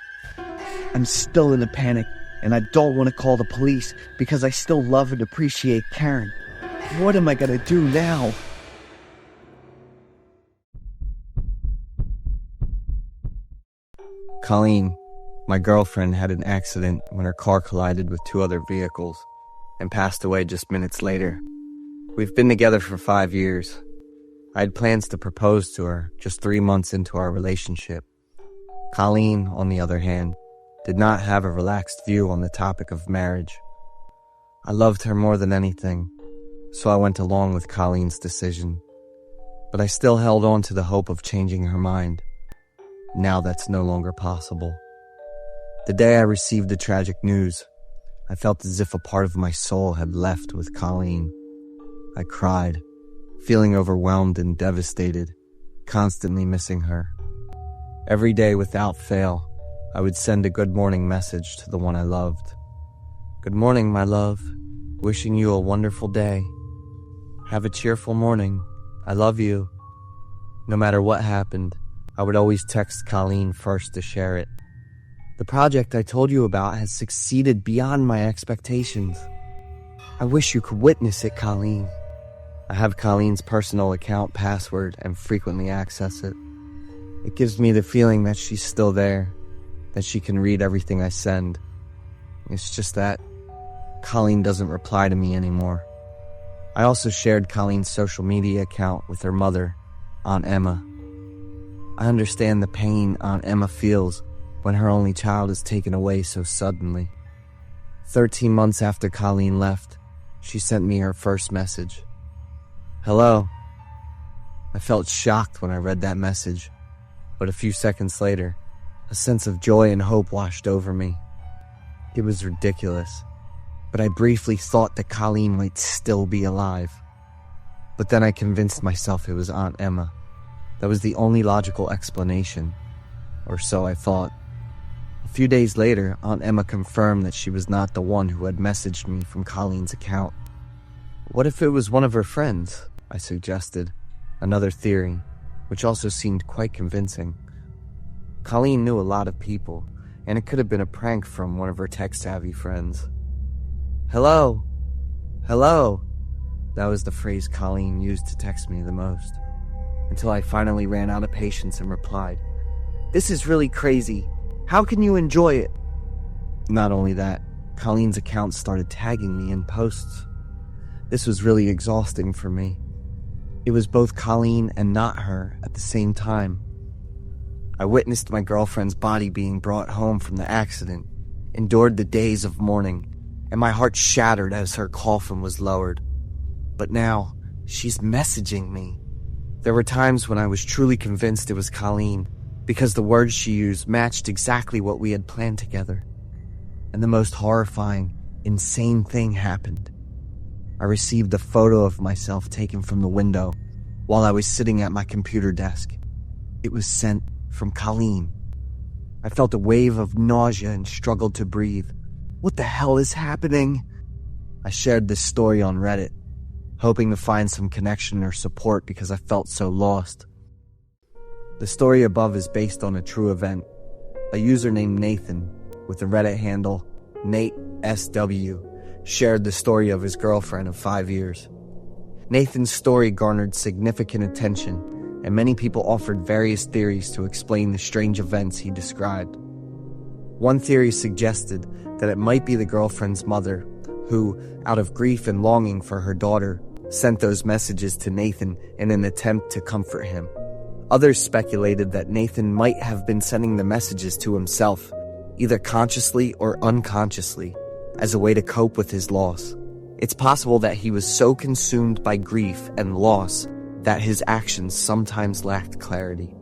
I'm still in a panic, and I don't want to call the police because I still love and appreciate Karen. What am I going to do now? Colleen, my girlfriend, had an accident when her car collided with two other vehicles and passed away just minutes later. We've been together for 5 years. I had plans to propose to her just 3 months into our relationship. Colleen, on the other hand, did not have a relaxed view on the topic of marriage. I loved her more than anything, so I went along with Colleen's decision. But I still held on to the hope of changing her mind. Now that's no longer possible. The day I received the tragic news, I felt as if a part of my soul had left with Colleen. I cried, feeling overwhelmed and devastated, constantly missing her. Every day without fail, I would send a good morning message to the one I loved. "Good morning, my love. Wishing you a wonderful day. Have a cheerful morning. I love you." No matter what happened, I would always text Colleen first to share it. "The project I told you about has succeeded beyond my expectations. I wish you could witness it, Colleen." I have Colleen's personal account password and frequently access it. It gives me the feeling that she's still there, that she can read everything I send. It's just that Colleen doesn't reply to me anymore. I also shared Colleen's social media account with her mother, Aunt Emma. I understand the pain Aunt Emma feels when her only child is taken away so suddenly. 13 months after Colleen left, she sent me her first message. "Hello." I felt shocked when I read that message, but a few seconds later, a sense of joy and hope washed over me. It was ridiculous, but I briefly thought that Colleen might still be alive. But then I convinced myself it was Aunt Emma. That was the only logical explanation, or so I thought. A few days later, Aunt Emma confirmed that she was not the one who had messaged me from Colleen's account. What if it was one of her friends? I suggested, another theory, which also seemed quite convincing. Colleen knew a lot of people, and it could have been a prank from one of her tech-savvy friends. Hello? Hello? That was the phrase Colleen used to text me the most, until I finally ran out of patience and replied, "This is really crazy. How can you enjoy it?" Not only that, Colleen's account started tagging me in posts. This was really exhausting for me. It was both Colleen and not her at the same time. I witnessed my girlfriend's body being brought home from the accident, endured the days of mourning, and my heart shattered as her coffin was lowered. But now, she's messaging me. There were times when I was truly convinced it was Colleen, because the words she used matched exactly what we had planned together. And the most horrifying, insane thing happened. I received a photo of myself taken from the window while I was sitting at my computer desk. It was sent from Colleen. I felt a wave of nausea and struggled to breathe. What the hell is happening? I shared this story on Reddit, hoping to find some connection or support because I felt so lost. The story above is based on a true event. A user named Nathan, with the Reddit handle NateSW, shared the story of his girlfriend of 5 years. Nathan's story garnered significant attention, and many people offered various theories to explain the strange events he described. One theory suggested that it might be the girlfriend's mother, who, out of grief and longing for her daughter, sent those messages to Nathan in an attempt to comfort him. Others speculated that Nathan might have been sending the messages to himself, either consciously or unconsciously, as a way to cope with his loss. It's possible that he was so consumed by grief and loss that his actions sometimes lacked clarity.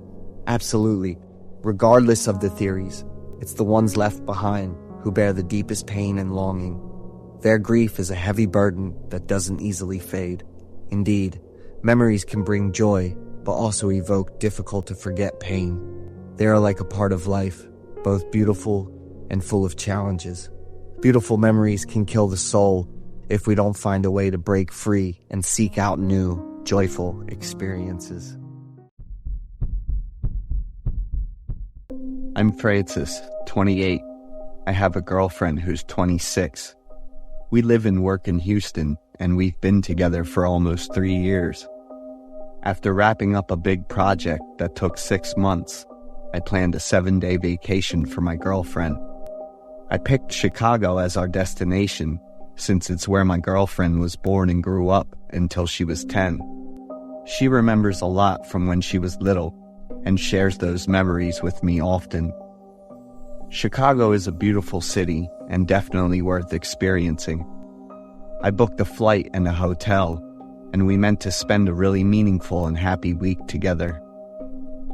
Absolutely, regardless of the theories, it's the ones left behind who bear the deepest pain and longing. Their grief is a heavy burden that doesn't easily fade. Indeed, memories can bring joy, but also evoke difficult-to-forget pain. They are like a part of life, both beautiful and full of challenges. Beautiful memories can kill the soul if we don't find a way to break free and seek out new, joyful experiences. I'm Francis, 28. I have a girlfriend who's 26. We live and work in Houston, and we've been together for almost 3 years. After wrapping up a big project that took 6 months, I planned a 7-day vacation for my girlfriend. I picked Chicago as our destination since it's where my girlfriend was born and grew up until she was 10. She remembers a lot from when she was little and shares those memories with me often. Chicago is a beautiful city and definitely worth experiencing. I booked a flight and a hotel, and we meant to spend a really meaningful and happy week together.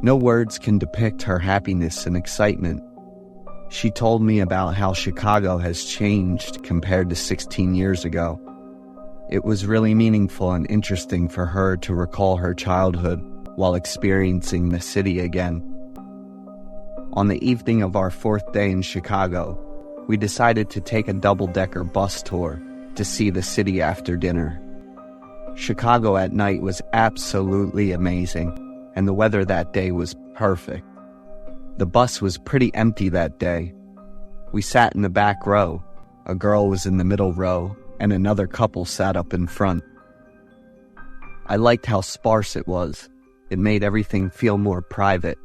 No words can depict her happiness and excitement. She told me about how Chicago has changed compared to 16 years ago. It was really meaningful and interesting for her to recall her childhood while experiencing the city again. On the evening of our 4th day in Chicago, we decided to take a double-decker bus tour to see the city after dinner. Chicago at night was absolutely amazing, and the weather that day was perfect. The bus was pretty empty that day. We sat in the back row, a girl was in the middle row, and another couple sat up in front. I liked how sparse it was. It made everything feel more private.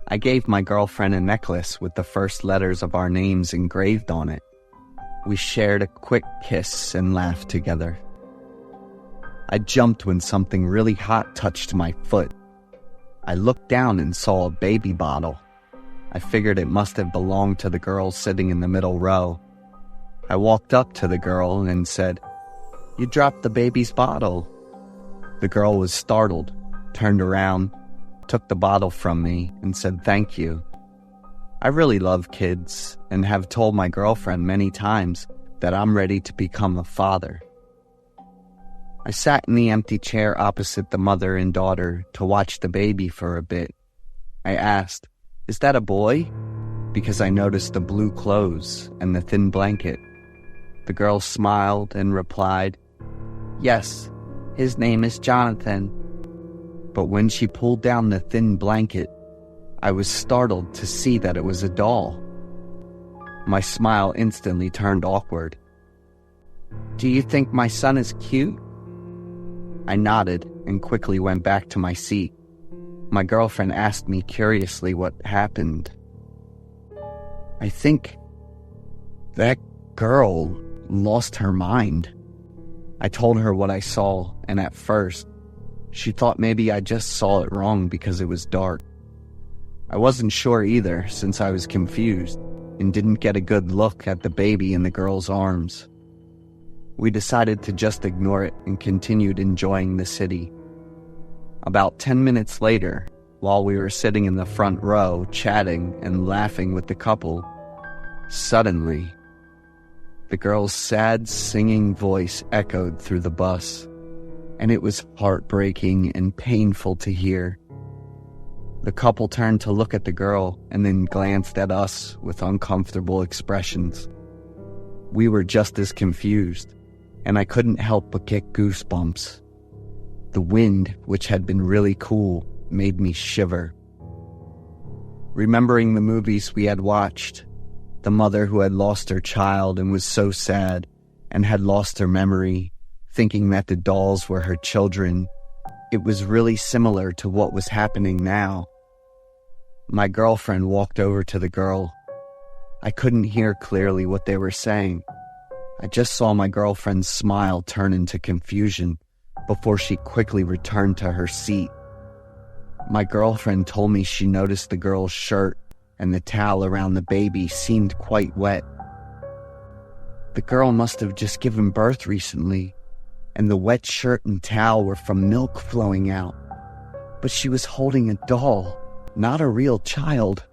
I gave my girlfriend a necklace with the first letters of our names engraved on it. We shared a quick kiss and laughed together. I jumped when something really hot touched my foot. I looked down and saw a baby bottle. I figured it must have belonged to the girl sitting in the middle row. I walked up to the girl and said, "You dropped the baby's bottle." The girl was startled, turned around, took the bottle from me, and said thank you. I really love kids and have told my girlfriend many times that I'm ready to become a father. I sat in the empty chair opposite the mother and daughter to watch the baby for a bit. I asked, "Is that a boy?" because I noticed the blue clothes and the thin blanket. The girl smiled and replied, "Yes, his name is Jonathan." But when she pulled down the thin blanket, I was startled to see that it was a doll. My smile instantly turned awkward. "Do you think my son is cute?" I nodded and quickly went back to my seat. My girlfriend asked me curiously what happened. "I think that girl lost her mind." I told her what I saw, and at first, she thought maybe I just saw it wrong because it was dark. I wasn't sure either, since I was confused and didn't get a good look at the baby in the girl's arms. We decided to just ignore it and continued enjoying the city. About 10 minutes later, while we were sitting in the front row chatting and laughing with the couple, suddenly, the girl's sad singing voice echoed through the bus, and it was heartbreaking and painful to hear. The couple turned to look at the girl and then glanced at us with uncomfortable expressions. We were just as confused, and I couldn't help but get goosebumps. The wind, which had been really cool, made me shiver. Remembering the movies we had watched, the mother who had lost her child and was so sad and had lost her memory, thinking that the dolls were her children, it was really similar to what was happening now. My girlfriend walked over to the girl. I couldn't hear clearly what they were saying. I just saw my girlfriend's smile turn into confusion before she quickly returned to her seat. My girlfriend told me she noticed the girl's shirt and the towel around the baby seemed quite wet. The girl must have just given birth recently, and the wet shirt and towel were from milk flowing out. But she was holding a doll, not a real child.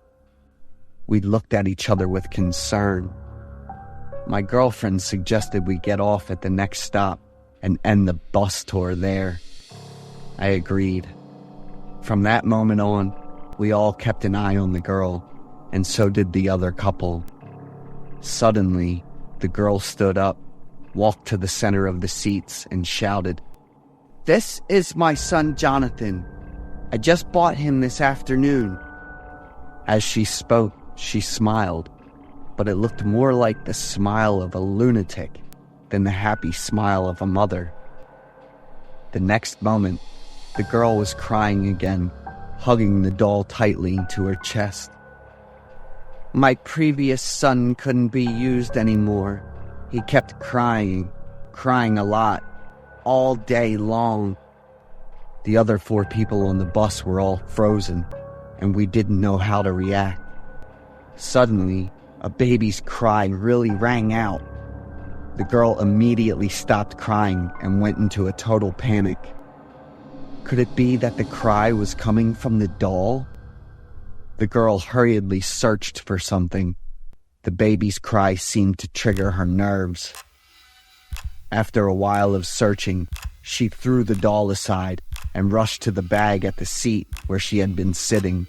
We looked at each other with concern. My girlfriend suggested we get off at the next stop and end the bus tour there. I agreed. From that moment on, we all kept an eye on the girl, and so did the other couple. Suddenly, the girl stood up, walked to the center of the seats, and shouted, "This is my son Jonathan. I just bought him this afternoon." As she spoke, she smiled, but it looked more like the smile of a lunatic than the happy smile of a mother. The next moment, the girl was crying again, hugging the doll tightly to her chest. "My previous son couldn't be used anymore. He kept crying a lot, all day long." The other 4 people on the bus were all frozen, and we didn't know how to react. Suddenly, a baby's cry really rang out. The girl immediately stopped crying and went into a total panic. Could it be that the cry was coming from the doll? The girl hurriedly searched for something. The baby's cry seemed to trigger her nerves. After a while of searching, she threw the doll aside and rushed to the bag at the seat where she had been sitting.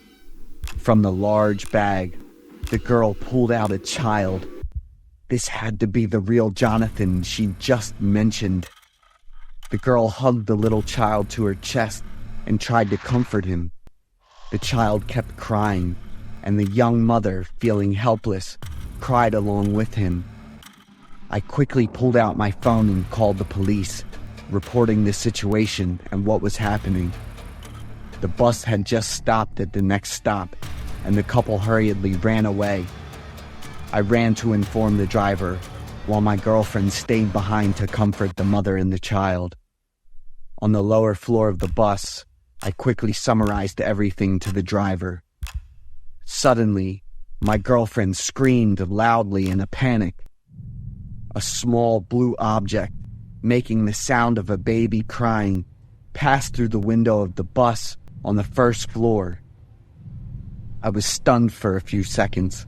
From the large bag, the girl pulled out a child. This had to be the real Jonathan she just mentioned. The girl hugged the little child to her chest and tried to comfort him. The child kept crying, and the young mother, feeling helpless, cried along with him. I quickly pulled out my phone and called the police, reporting the situation and what was happening. The bus had just stopped at the next stop, and the couple hurriedly ran away. I ran to inform the driver, while my girlfriend stayed behind to comfort the mother and the child. On the lower floor of the bus, I quickly summarized everything to the driver. Suddenly, my girlfriend screamed loudly in a panic. A small blue object, making the sound of a baby crying, passed through the window of the bus on the first floor. I was stunned for a few seconds.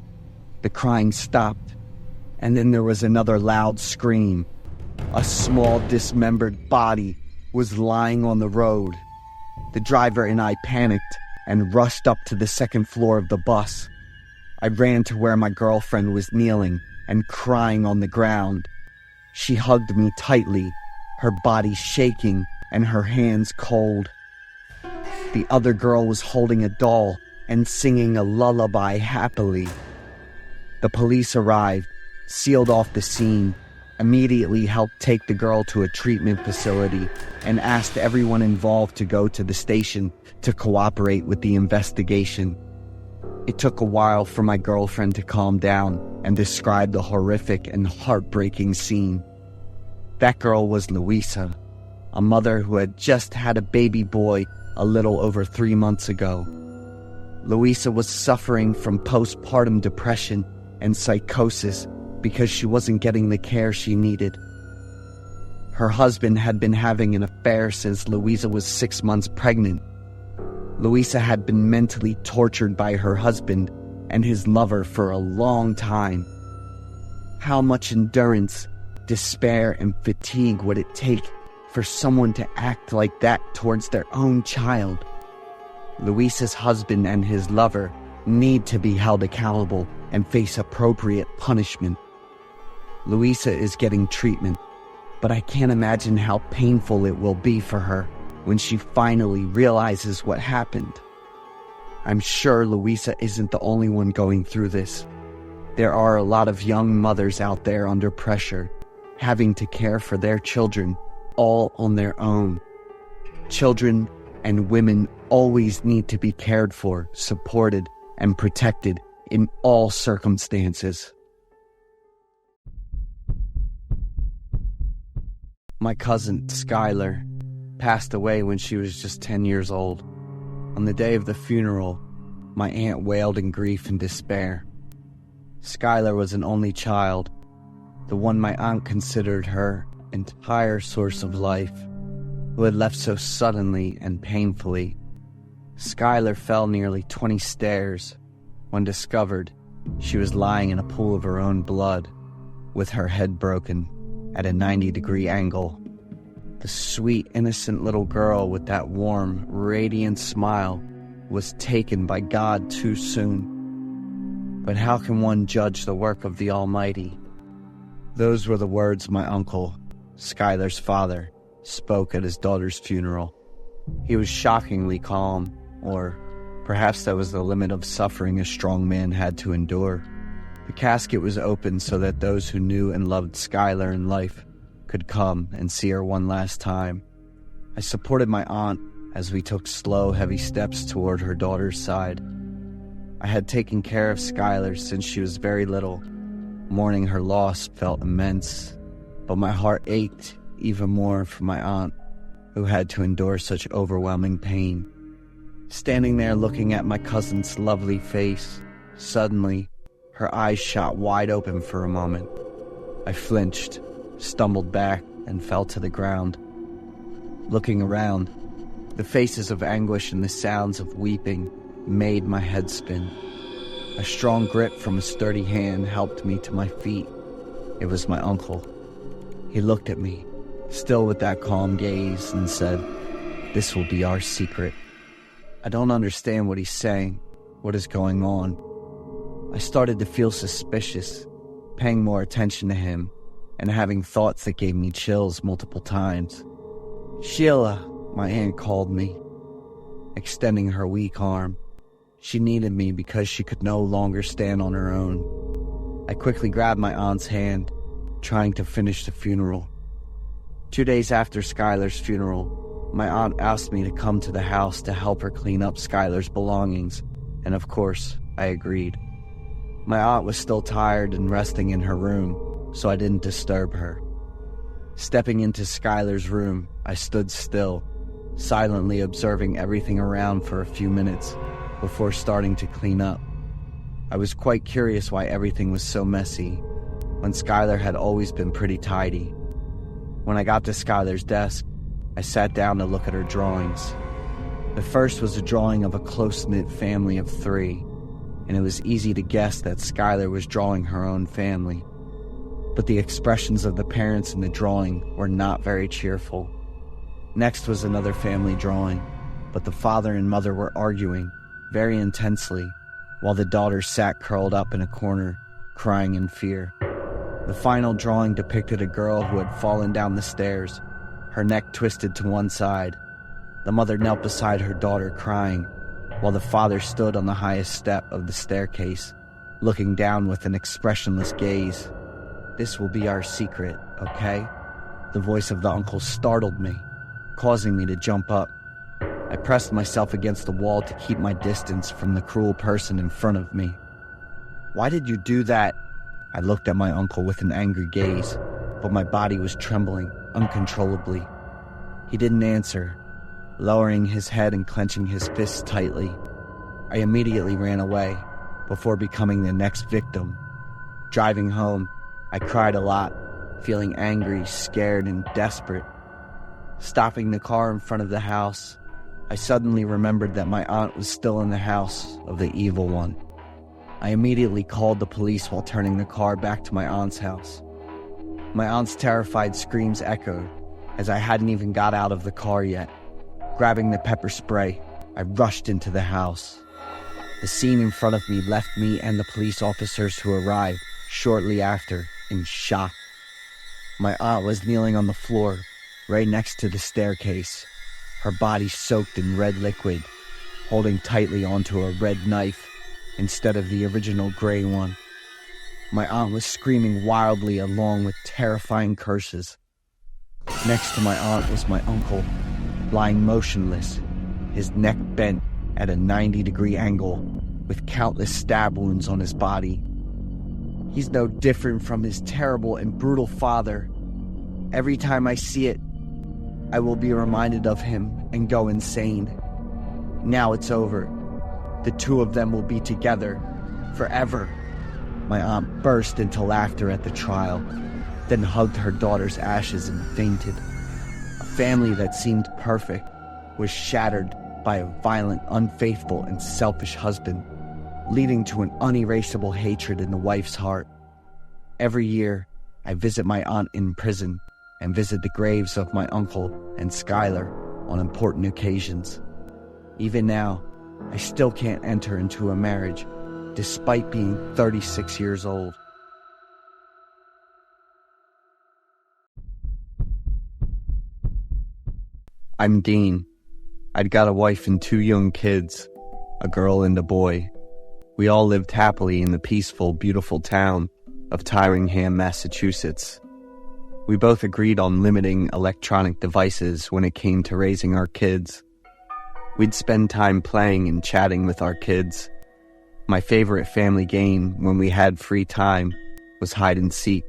The crying stopped, and then there was another loud scream. A small dismembered body was lying on the road. The driver and I panicked and rushed up to the second floor of the bus. I ran to where my girlfriend was kneeling and crying on the ground. She hugged me tightly, her body shaking and her hands cold. The other girl was holding a doll and singing a lullaby happily. The police arrived, sealed off the scene, immediately helped take the girl to a treatment facility, and asked everyone involved to go to the station to cooperate with the investigation. It took a while for my girlfriend to calm down and describe the horrific and heartbreaking scene. That girl was Louisa, a mother who had just had a baby boy a little over 3 months ago. Louisa was suffering from postpartum depression and psychosis because she wasn't getting the care she needed. Her husband had been having an affair since Louisa was 6 months pregnant. Louisa had been mentally tortured by her husband and his lover for a long time. How much endurance, despair, and fatigue would it take for someone to act like that towards their own child? Louisa's husband and his lover need to be held accountable and face appropriate punishment. Louisa is getting treatment, but I can't imagine how painful it will be for her when she finally realizes what happened. I'm sure Louisa isn't the only one going through this. There are a lot of young mothers out there under pressure, having to care for their children all on their own. Children and women always need to be cared for, supported, and protected in all circumstances. My cousin, Skylar, passed away when she was just 10 years old. On the day of the funeral, my aunt wailed in grief and despair. Skylar was an only child, the one my aunt considered her entire source of life, who had left so suddenly and painfully. Skylar fell nearly 20 stairs. When discovered, she was lying in a pool of her own blood, with her head broken at a 90-degree angle. The sweet, innocent little girl with that warm, radiant smile was taken by God too soon. But how can one judge the work of the Almighty? Those were the words my uncle, Skylar's father, spoke at his daughter's funeral. He was shockingly calm, or perhaps that was the limit of suffering a strong man had to endure. The casket was open so that those who knew and loved Skylar in life could come and see her one last time. I supported my aunt as we took slow, heavy steps toward her daughter's side. I had taken care of Skylar since she was very little. Mourning her loss felt immense, but my heart ached even more for my aunt, who had to endure such overwhelming pain. Standing there looking at my cousin's lovely face, suddenly, her eyes shot wide open for a moment. I flinched, stumbled back, and fell to the ground. Looking around, the faces of anguish and the sounds of weeping made my head spin. A strong grip from a sturdy hand helped me to my feet. It was my uncle. He looked at me, still with that calm gaze, and said, "This will be our secret." I don't understand what he's saying, what is going on. I started to feel suspicious, paying more attention to him, and having thoughts that gave me chills multiple times. "Sheila," my aunt called me, extending her weak arm. She needed me because she could no longer stand on her own. I quickly grabbed my aunt's hand, trying to finish the funeral. 2 days after Skylar's funeral, my aunt asked me to come to the house to help her clean up Skylar's belongings, and of course, I agreed. My aunt was still tired and resting in her room, so I didn't disturb her. Stepping into Skylar's room, I stood still, silently observing everything around for a few minutes before starting to clean up. I was quite curious why everything was so messy, when Skylar had always been pretty tidy. When I got to Skylar's desk, I sat down to look at her drawings. The first was a drawing of a close-knit family of 3, and it was easy to guess that Skylar was drawing her own family. But the expressions of the parents in the drawing were not very cheerful. Next was another family drawing, but the father and mother were arguing very intensely, while the daughter sat curled up in a corner, crying in fear. The final drawing depicted a girl who had fallen down the stairs, her neck twisted to one side. The mother knelt beside her daughter, crying, while the father stood on the highest step of the staircase, looking down with an expressionless gaze. "This will be our secret, okay?" The voice of the uncle startled me, causing me to jump up. I pressed myself against the wall to keep my distance from the cruel person in front of me. "Why did you do that?" I looked at my uncle with an angry gaze, but my body was trembling uncontrollably. He didn't answer, lowering his head and clenching his fists tightly. I immediately ran away, before becoming the next victim. Driving home, I cried a lot, feeling angry, scared, and desperate. Stopping the car in front of the house, I suddenly remembered that my aunt was still in the house of the evil one. I immediately called the police while turning the car back to my aunt's house. My aunt's terrified screams echoed, as I hadn't even got out of the car yet. Grabbing the pepper spray, I rushed into the house. The scene in front of me left me and the police officers who arrived shortly after in shock. My aunt was kneeling on the floor, right next to the staircase, her body soaked in red liquid, holding tightly onto a red knife instead of the original gray one. My aunt was screaming wildly along with terrifying curses. Next to my aunt was my uncle, lying motionless, his neck bent at a 90-degree angle, with countless stab wounds on his body. He's no different from his terrible and brutal father. Every time I see it, I will be reminded of him and go insane. Now it's over. The two of them will be together forever. My aunt burst into laughter at the trial, then hugged her daughter's ashes and fainted. A family that seemed perfect was shattered by a violent, unfaithful, and selfish husband, leading to an unerasable hatred in the wife's heart. Every year, I visit my aunt in prison and visit the graves of my uncle and Skylar on important occasions. Even now, I still can't enter into a marriage, despite being 36 years old. I'm Dean. I'd got a wife and 2 young kids, a girl and a boy. We all lived happily in the peaceful, beautiful town of Tyringham, Massachusetts. We both agreed on limiting electronic devices when it came to raising our kids. We'd spend time playing and chatting with our kids. My favorite family game when we had free time was hide and seek.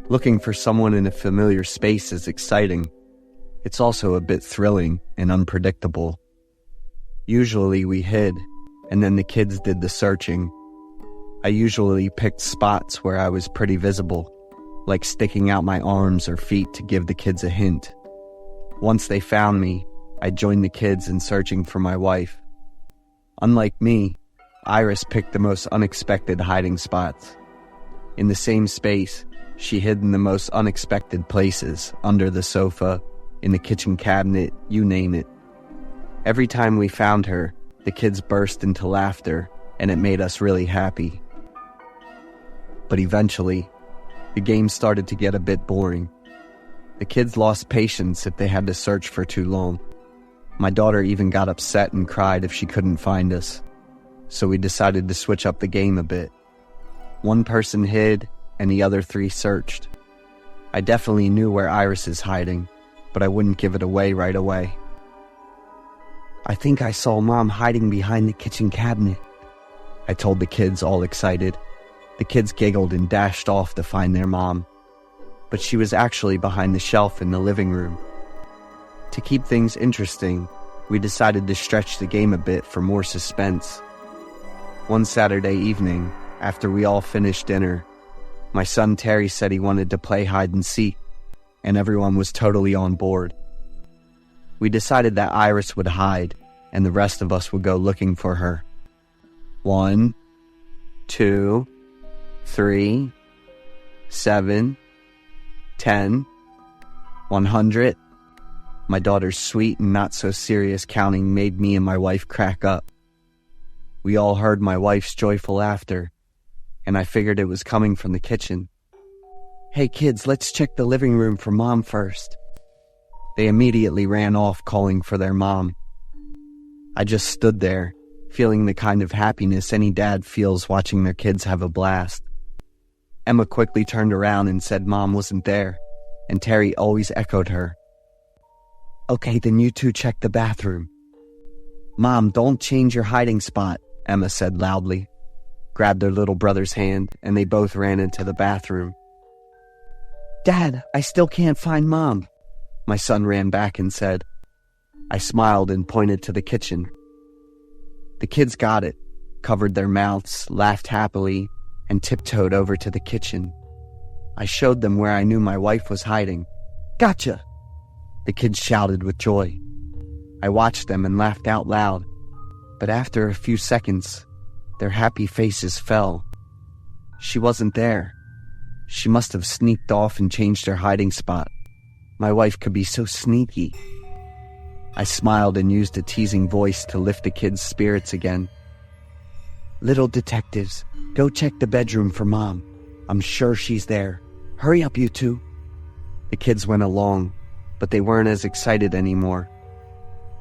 Looking for someone in a familiar space is exciting. It's also a bit thrilling and unpredictable. Usually we hid, and then the kids did the searching. I usually picked spots where I was pretty visible, like sticking out my arms or feet to give the kids a hint. Once they found me, I joined the kids in searching for my wife. Unlike me, Iris picked the most unexpected hiding spots. In the same space, she hid in the most unexpected places, under the sofa, in the kitchen cabinet, you name it. Every time we found her, the kids burst into laughter, and it made us really happy. But eventually, the game started to get a bit boring. The kids lost patience if they had to search for too long. My daughter even got upset and cried if she couldn't find us. So we decided to switch up the game a bit. One person hid, and the other 3 searched. I definitely knew where Iris is hiding, but I wouldn't give it away right away. "I think I saw Mom hiding behind the kitchen cabinet," I told the kids, all excited. The kids giggled and dashed off to find their mom, but she was actually behind the shelf in the living room. To keep things interesting, we decided to stretch the game a bit for more suspense. One Saturday evening, after we all finished dinner, my son Terry said he wanted to play hide and seek, and everyone was totally on board. We decided that Iris would hide, and the rest of us would go looking for her. 1, 2, 3, 7, 10, 100. My daughter's sweet and not so serious counting made me and my wife crack up. We all heard my wife's joyful laughter, and I figured it was coming from the kitchen. "Hey kids, let's check the living room for Mom first." They immediately ran off calling for their mom. I just stood there, feeling the kind of happiness any dad feels watching their kids have a blast. Emma quickly turned around and said Mom wasn't there, and Terry always echoed her. Okay, then you two check the bathroom. Mom, don't change your hiding spot, Emma said loudly, grabbed their little brother's hand, and they both ran into the bathroom. Dad, I still can't find Mom, my son ran back and said. I smiled and pointed to the kitchen. The kids got it, covered their mouths, laughed happily, and tiptoed over to the kitchen. I showed them where I knew my wife was hiding. Gotcha! The kids shouted with joy. I watched them and laughed out loud, but after a few seconds, their happy faces fell. She wasn't there. She must have sneaked off and changed her hiding spot. My wife could be so sneaky. I smiled and used a teasing voice to lift the kids' spirits again. Little detectives, go check the bedroom for Mom. I'm sure she's there. Hurry up, you two. The kids went along, but they weren't as excited anymore.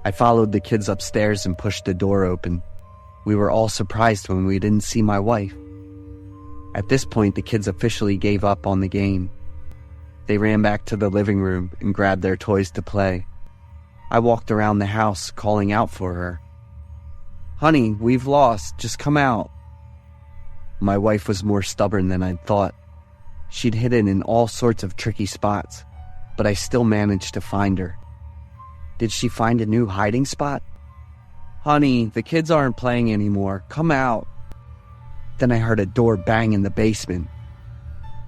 I followed the kids upstairs and pushed the door open. We were all surprised when we didn't see my wife. At this point, the kids officially gave up on the game. They ran back to the living room and grabbed their toys to play. I walked around the house, calling out for her. Honey, we've lost. Just come out. My wife was more stubborn than I'd thought. She'd hidden in all sorts of tricky spots, but I still managed to find her. Did she find a new hiding spot? Honey, the kids aren't playing anymore. Come out. Then I heard a door bang in the basement.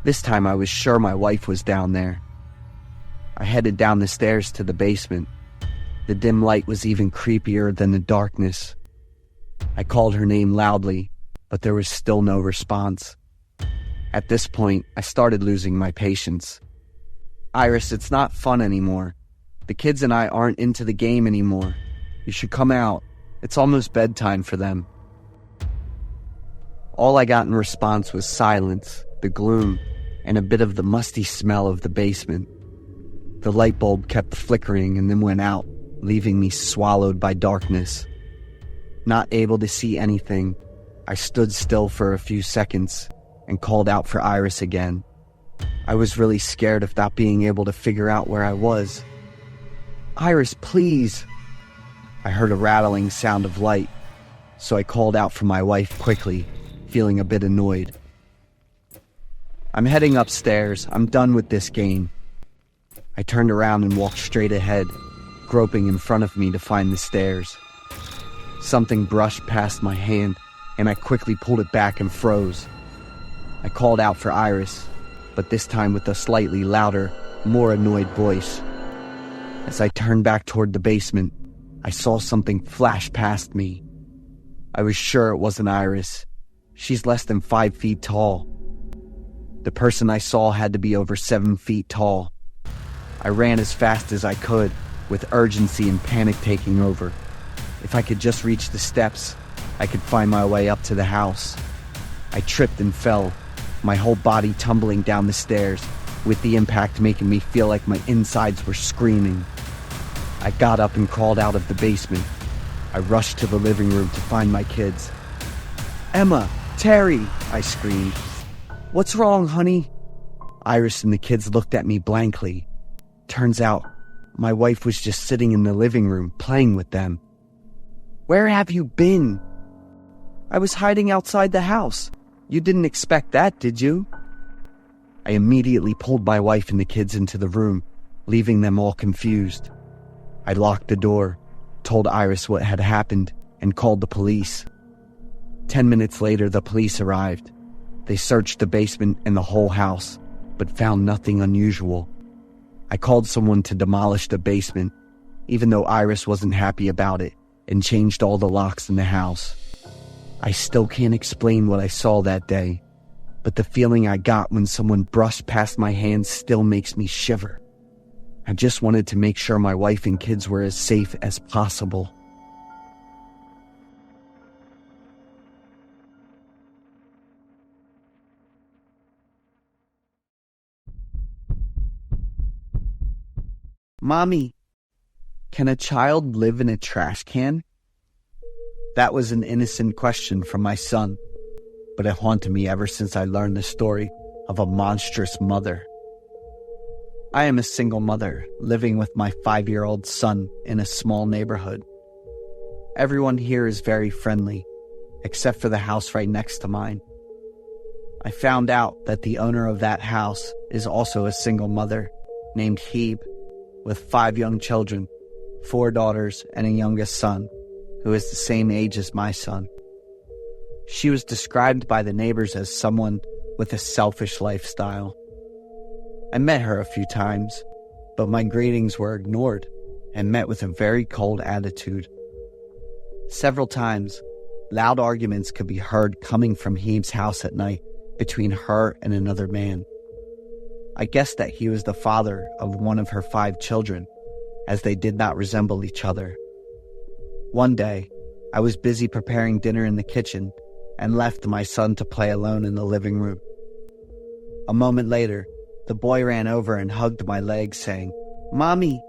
This time I was sure my wife was down there. I headed down the stairs to the basement. The dim light was even creepier than the darkness. I called her name loudly, but there was still no response. At this point, I started losing my patience. Iris, it's not fun anymore. The kids and I aren't into the game anymore. You should come out. It's almost bedtime for them. All I got in response was silence, the gloom, and a bit of the musty smell of the basement. The light bulb kept flickering and then went out, leaving me swallowed by darkness. Not able to see anything, I stood still for a few seconds and called out for Iris again. I was really scared of not being able to figure out where I was. Iris, please! I heard a rattling sound of light, so I called out for my wife quickly, feeling a bit annoyed. I'm heading upstairs. I'm done with this game. I turned around and walked straight ahead, groping in front of me to find the stairs. Something brushed past my hand, and I quickly pulled it back and froze. I called out for Iris, but this time with a slightly louder, more annoyed voice. As I turned back toward the basement, I saw something flash past me. I was sure it wasn't Iris. She's less than 5 feet tall. The person I saw had to be over 7 feet tall. I ran as fast as I could, with urgency and panic taking over. If I could just reach the steps, I could find my way up to the house. I tripped and fell, my whole body tumbling down the stairs, with the impact making me feel like my insides were screaming. I got up and crawled out of the basement. I rushed to the living room to find my kids. Emma! Terry! I screamed. What's wrong, honey? Iris and the kids looked at me blankly. Turns out, my wife was just sitting in the living room, playing with them. Where have you been? I was hiding outside the house. You didn't expect that, did you? I immediately pulled my wife and the kids into the room, leaving them all confused. I locked the door, told Iris what had happened, and called the police. 10 minutes later, the police arrived. They searched the basement and the whole house, but found nothing unusual. I called someone to demolish the basement, even though Iris wasn't happy about it, and changed all the locks in the house. I still can't explain what I saw that day, but the feeling I got when someone brushed past my hand still makes me shiver. I just wanted to make sure my wife and kids were as safe as possible. Mommy, can a child live in a trash can? That was an innocent question from my son, but it haunted me ever since I learned the story of a monstrous mother. I am a single mother living with my 5-year-old son in a small neighborhood. Everyone here is very friendly, except for the house right next to mine. I found out that the owner of that house is also a single mother named Hebe, with 5 young children, 4 daughters and a youngest son, who is the same age as my son. She was described by the neighbors as someone with a selfish lifestyle. I met her a few times, but my greetings were ignored and met with a very cold attitude. Several times, loud arguments could be heard coming from Hebe's house at night between her and another man. I guessed that he was the father of one of her 5 children, as they did not resemble each other. One day, I was busy preparing dinner in the kitchen and left my son to play alone in the living room. A moment later, the boy ran over and hugged my leg, saying, "Mommy."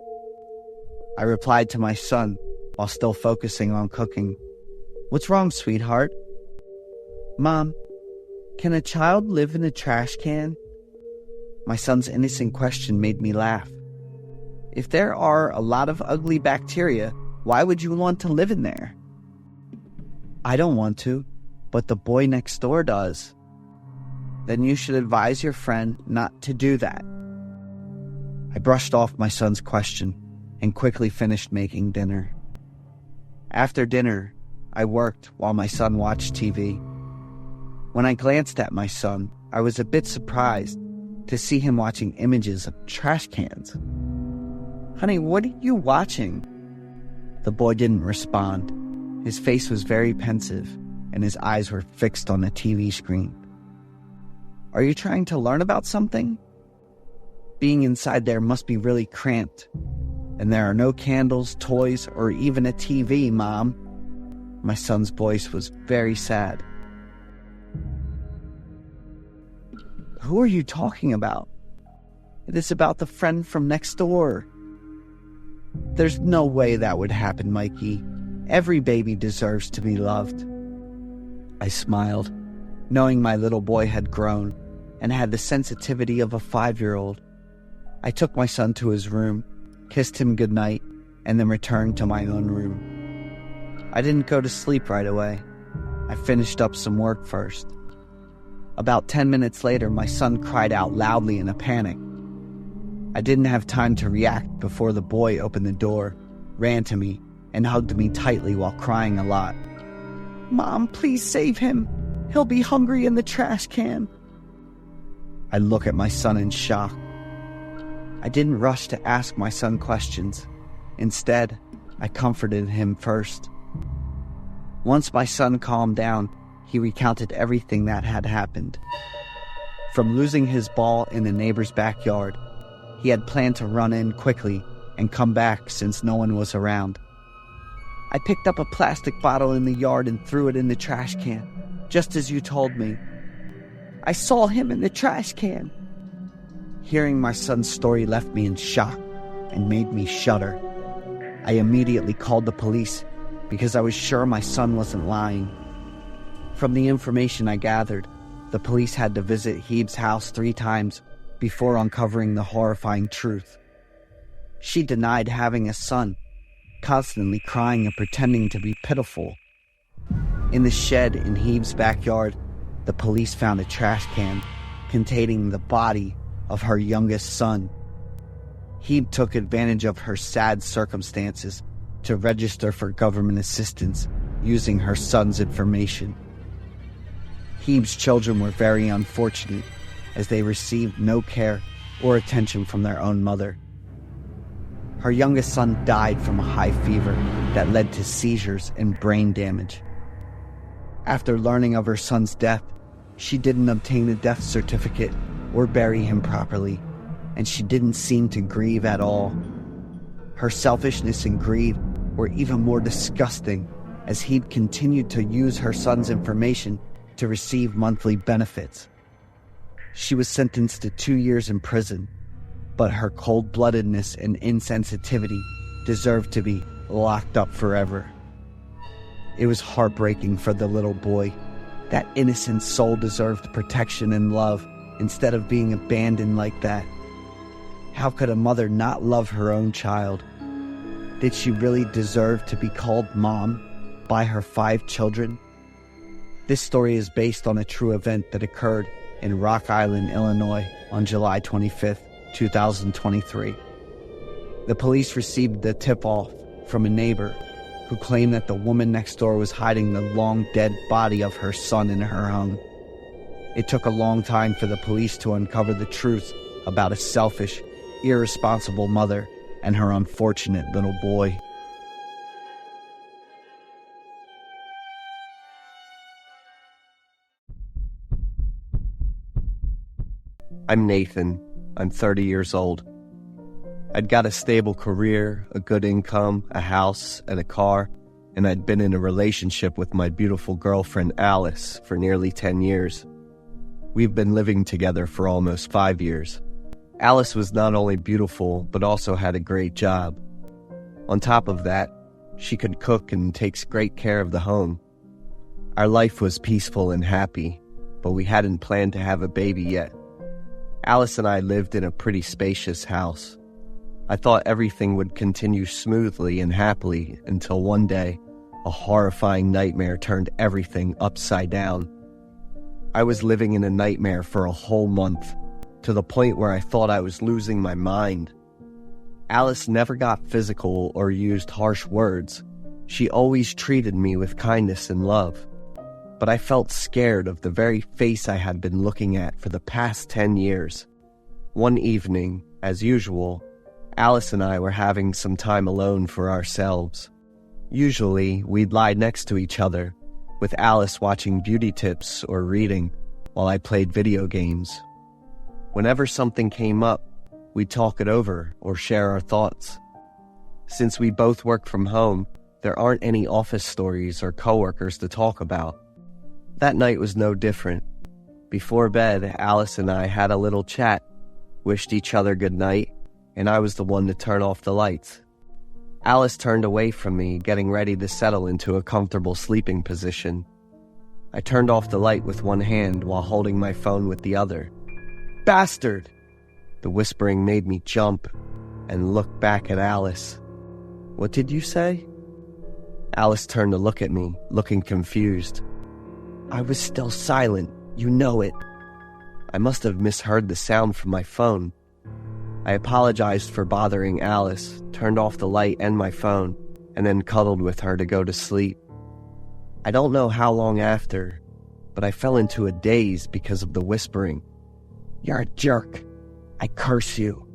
I replied to my son while still focusing on cooking, "What's wrong, sweetheart?" "Mom, can a child live in a trash can?" My son's innocent question made me laugh. If there are a lot of ugly bacteria, why would you want to live in there? I don't want to, but the boy next door does. Then you should advise your friend not to do that. I brushed off my son's question and quickly finished making dinner. After dinner, I worked while my son watched TV. When I glanced at my son, I was a bit surprised to see him watching images of trash cans. "Honey, what are you watching?" The boy didn't respond. His face was very pensive, and his eyes were fixed on the TV screen. "Are you trying to learn about something?" Being inside there must be really cramped, and there are no candles, toys, or even a TV, Mom. My son's voice was very sad. "Who are you talking about?" "It is about the friend from next door." "There's no way that would happen, Mikey. Every baby deserves to be loved." I smiled, knowing my little boy had grown and had the sensitivity of a 5-year-old. I took my son to his room, kissed him goodnight, and then returned to my own room. I didn't go to sleep right away. I finished up some work first. About 10 minutes later, my son cried out loudly in a panic. I didn't have time to react before the boy opened the door, ran to me, and hugged me tightly while crying a lot. "Mom, please save him. He'll be hungry in the trash can." I look at my son in shock. I didn't rush to ask my son questions. Instead, I comforted him first. Once my son calmed down, he recounted everything that had happened. From losing his ball in the neighbor's backyard, he had planned to run in quickly and come back since no one was around. "I picked up a plastic bottle in the yard and threw it in the trash can, just as you told me. I saw him in the trash can." Hearing my son's story left me in shock and made me shudder. I immediately called the police because I was sure my son wasn't lying. From the information I gathered, the police had to visit Hebe's house 3 times before uncovering the horrifying truth. She denied having a son, constantly crying and pretending to be pitiful. In the shed in Hebe's backyard, the police found a trash can containing the body of her youngest son. Hebe took advantage of her sad circumstances to register for government assistance using her son's information. Hebe's children were very unfortunate as they received no care or attention from their own mother. Her youngest son died from a high fever that led to seizures and brain damage. After learning of her son's death, she didn't obtain a death certificate or bury him properly, and she didn't seem to grieve at all. Her selfishness and greed were even more disgusting as he'd continued to use her son's information to receive monthly benefits. She was sentenced to 2 years in prison, but her cold-bloodedness and insensitivity deserved to be locked up forever. It was heartbreaking for the little boy. That innocent soul deserved protection and love instead of being abandoned like that. How could a mother not love her own child? Did she really deserve to be called mom by her 5 children? This story is based on a true event that occurred in Rock Island, Illinois on July 25th, 2023. The police received the tip-off from a neighbor who claimed that the woman next door was hiding the long-dead body of her son in her home. It took a long time for the police to uncover the truth about a selfish, irresponsible mother and her unfortunate little boy. I'm Nathan. I'm 30 years old. I'd got a stable career, a good income, a house, and a car, and I'd been in a relationship with my beautiful girlfriend Alice for nearly 10 years. We've been living together for almost 5 years. Alice was not only beautiful, but also had a great job. On top of that, she could cook and takes great care of the home. Our life was peaceful and happy, but we hadn't planned to have a baby yet. Alice and I lived in a pretty spacious house. I thought everything would continue smoothly and happily until one day, a horrifying nightmare turned everything upside down. I was living in a nightmare for a whole month, to the point where I thought I was losing my mind. Alice never got physical or used harsh words. She always treated me with kindness and love. But I felt scared of the very face I had been looking at for the past 10 years. One evening, as usual, Alice and I were having some time alone for ourselves. Usually, we'd lie next to each other, with Alice watching beauty tips or reading, while I played video games. Whenever something came up, we'd talk it over or share our thoughts. Since we both work from home, there aren't any office stories or coworkers to talk about. That night was no different. Before bed, Alice and I had a little chat, wished each other good night, and I was the one to turn off the lights. Alice turned away from me, getting ready to settle into a comfortable sleeping position. I turned off the light with one hand while holding my phone with the other. "Bastard!" The whispering made me jump and look back at Alice. "What did you say?" Alice turned to look at me, looking confused. I was still silent, you know it. I must have misheard the sound from my phone. I apologized for bothering Alice, turned off the light and my phone, and then cuddled with her to go to sleep. I don't know how long after, but I fell into a daze because of the whispering. "You're a jerk. I curse you."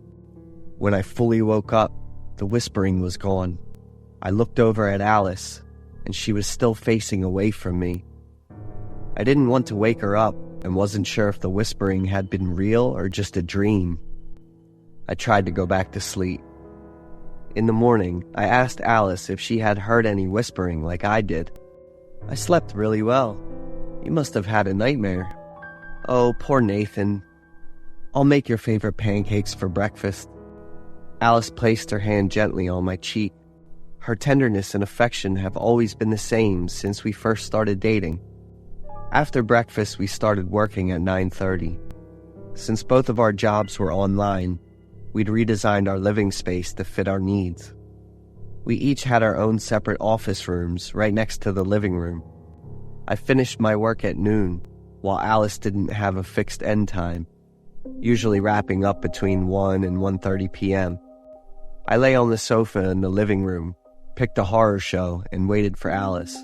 When I fully woke up, the whispering was gone. I looked over at Alice, and she was still facing away from me. I didn't want to wake her up and wasn't sure if the whispering had been real or just a dream. I tried to go back to sleep. In the morning, I asked Alice if she had heard any whispering like I did. "I slept really well. You must have had a nightmare." "Oh, poor Nathan. I'll make your favorite pancakes for breakfast." Alice placed her hand gently on my cheek. Her tenderness and affection have always been the same since we first started dating. After breakfast, we started working at 9:30. Since both of our jobs were online, we'd redesigned our living space to fit our needs. We each had our own separate office rooms right next to the living room. I finished my work at noon, while Alice didn't have a fixed end time, usually wrapping up between 1 and 1:30 p.m. I lay on the sofa in the living room, picked a horror show, and waited for Alice.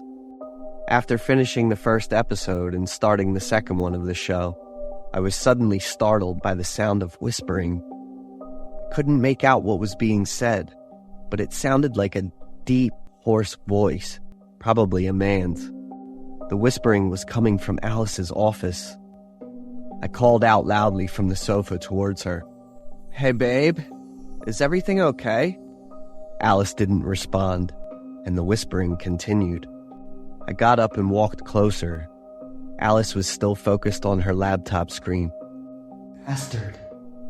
After finishing the first episode and starting the second one of the show, I was suddenly startled by the sound of whispering. I couldn't make out what was being said, but it sounded like a deep, hoarse voice, probably a man's. The whispering was coming from Alice's office. I called out loudly from the sofa towards her. "Hey babe, is everything okay?" Alice didn't respond, and the whispering continued. I got up and walked closer. Alice was still focused on her laptop screen. "Bastard."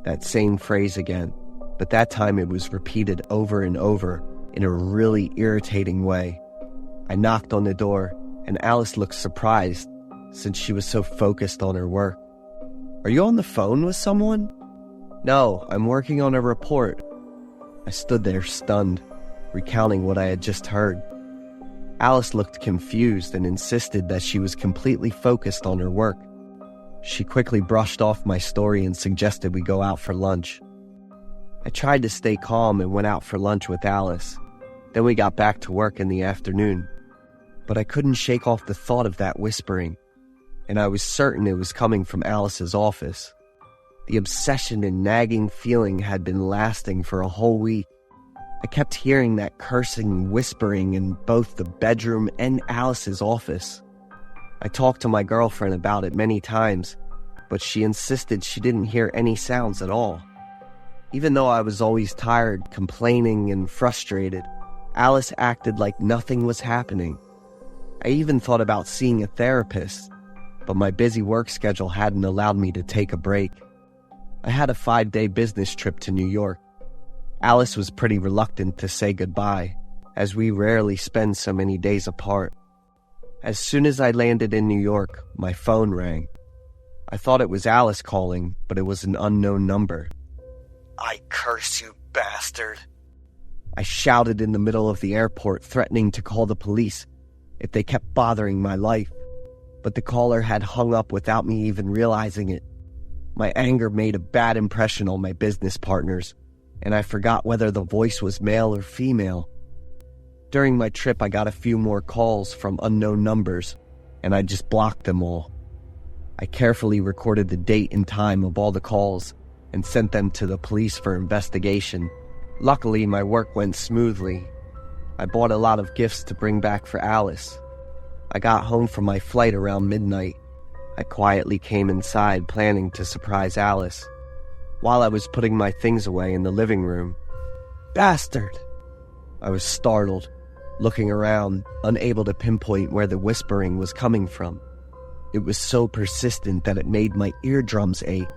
That same phrase again, but that time it was repeated over and over in a really irritating way. I knocked on the door, and Alice looked surprised since she was so focused on her work. "Are you on the phone with someone?" "No, I'm working on a report." I stood there stunned, recounting what I had just heard. Alice looked confused and insisted that she was completely focused on her work. She quickly brushed off my story and suggested we go out for lunch. I tried to stay calm and went out for lunch with Alice. Then we got back to work in the afternoon. But I couldn't shake off the thought of that whispering, and I was certain it was coming from Alice's office. The obsession and nagging feeling had been lasting for a whole week. I kept hearing that cursing and whispering in both the bedroom and Alice's office. I talked to my girlfriend about it many times, but she insisted she didn't hear any sounds at all. Even though I was always tired, complaining, and frustrated, Alice acted like nothing was happening. I even thought about seeing a therapist, but my busy work schedule hadn't allowed me to take a break. I had a 5-day business trip to New York. Alice was pretty reluctant to say goodbye, as we rarely spend so many days apart. As soon as I landed in New York, my phone rang. I thought it was Alice calling, but it was an unknown number. "I curse you, bastard!" I shouted in the middle of the airport, threatening to call the police if they kept bothering my life. But the caller had hung up without me even realizing it. My anger made a bad impression on my business partners, and I forgot whether the voice was male or female. During my trip, I got a few more calls from unknown numbers, and I just blocked them all. I carefully recorded the date and time of all the calls and sent them to the police for investigation. Luckily, my work went smoothly. I bought a lot of gifts to bring back for Alice. I got home from my flight around midnight. I quietly came inside, planning to surprise Alice. While I was putting my things away in the living room, "Bastard!" I was startled, looking around, unable to pinpoint where the whispering was coming from. It was so persistent that it made my eardrums ache.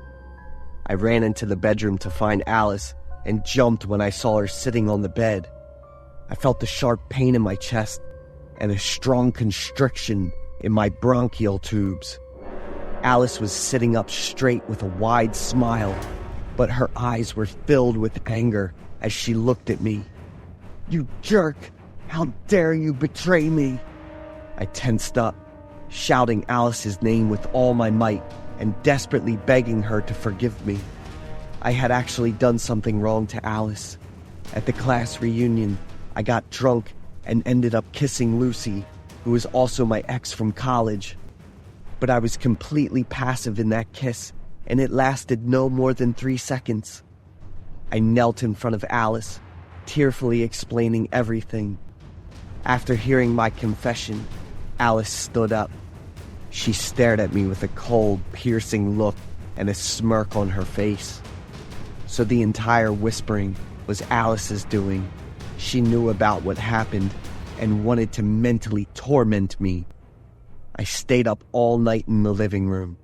I ran into the bedroom to find Alice and jumped when I saw her sitting on the bed. I felt a sharp pain in my chest and a strong constriction in my bronchial tubes. Alice was sitting up straight with a wide smile, but her eyes were filled with anger as she looked at me. "You jerk! How dare you betray me!" I tensed up, shouting Alice's name with all my might and desperately begging her to forgive me. I had actually done something wrong to Alice. At the class reunion, I got drunk and ended up kissing Lucy, who was also my ex from college. But I was completely passive in that kiss, and it lasted no more than 3 seconds. I knelt in front of Alice, tearfully explaining everything. After hearing my confession, Alice stood up. She stared at me with a cold, piercing look and a smirk on her face. So the entire whispering was Alice's doing. She knew about what happened and wanted to mentally torment me. I stayed up all night in the living room.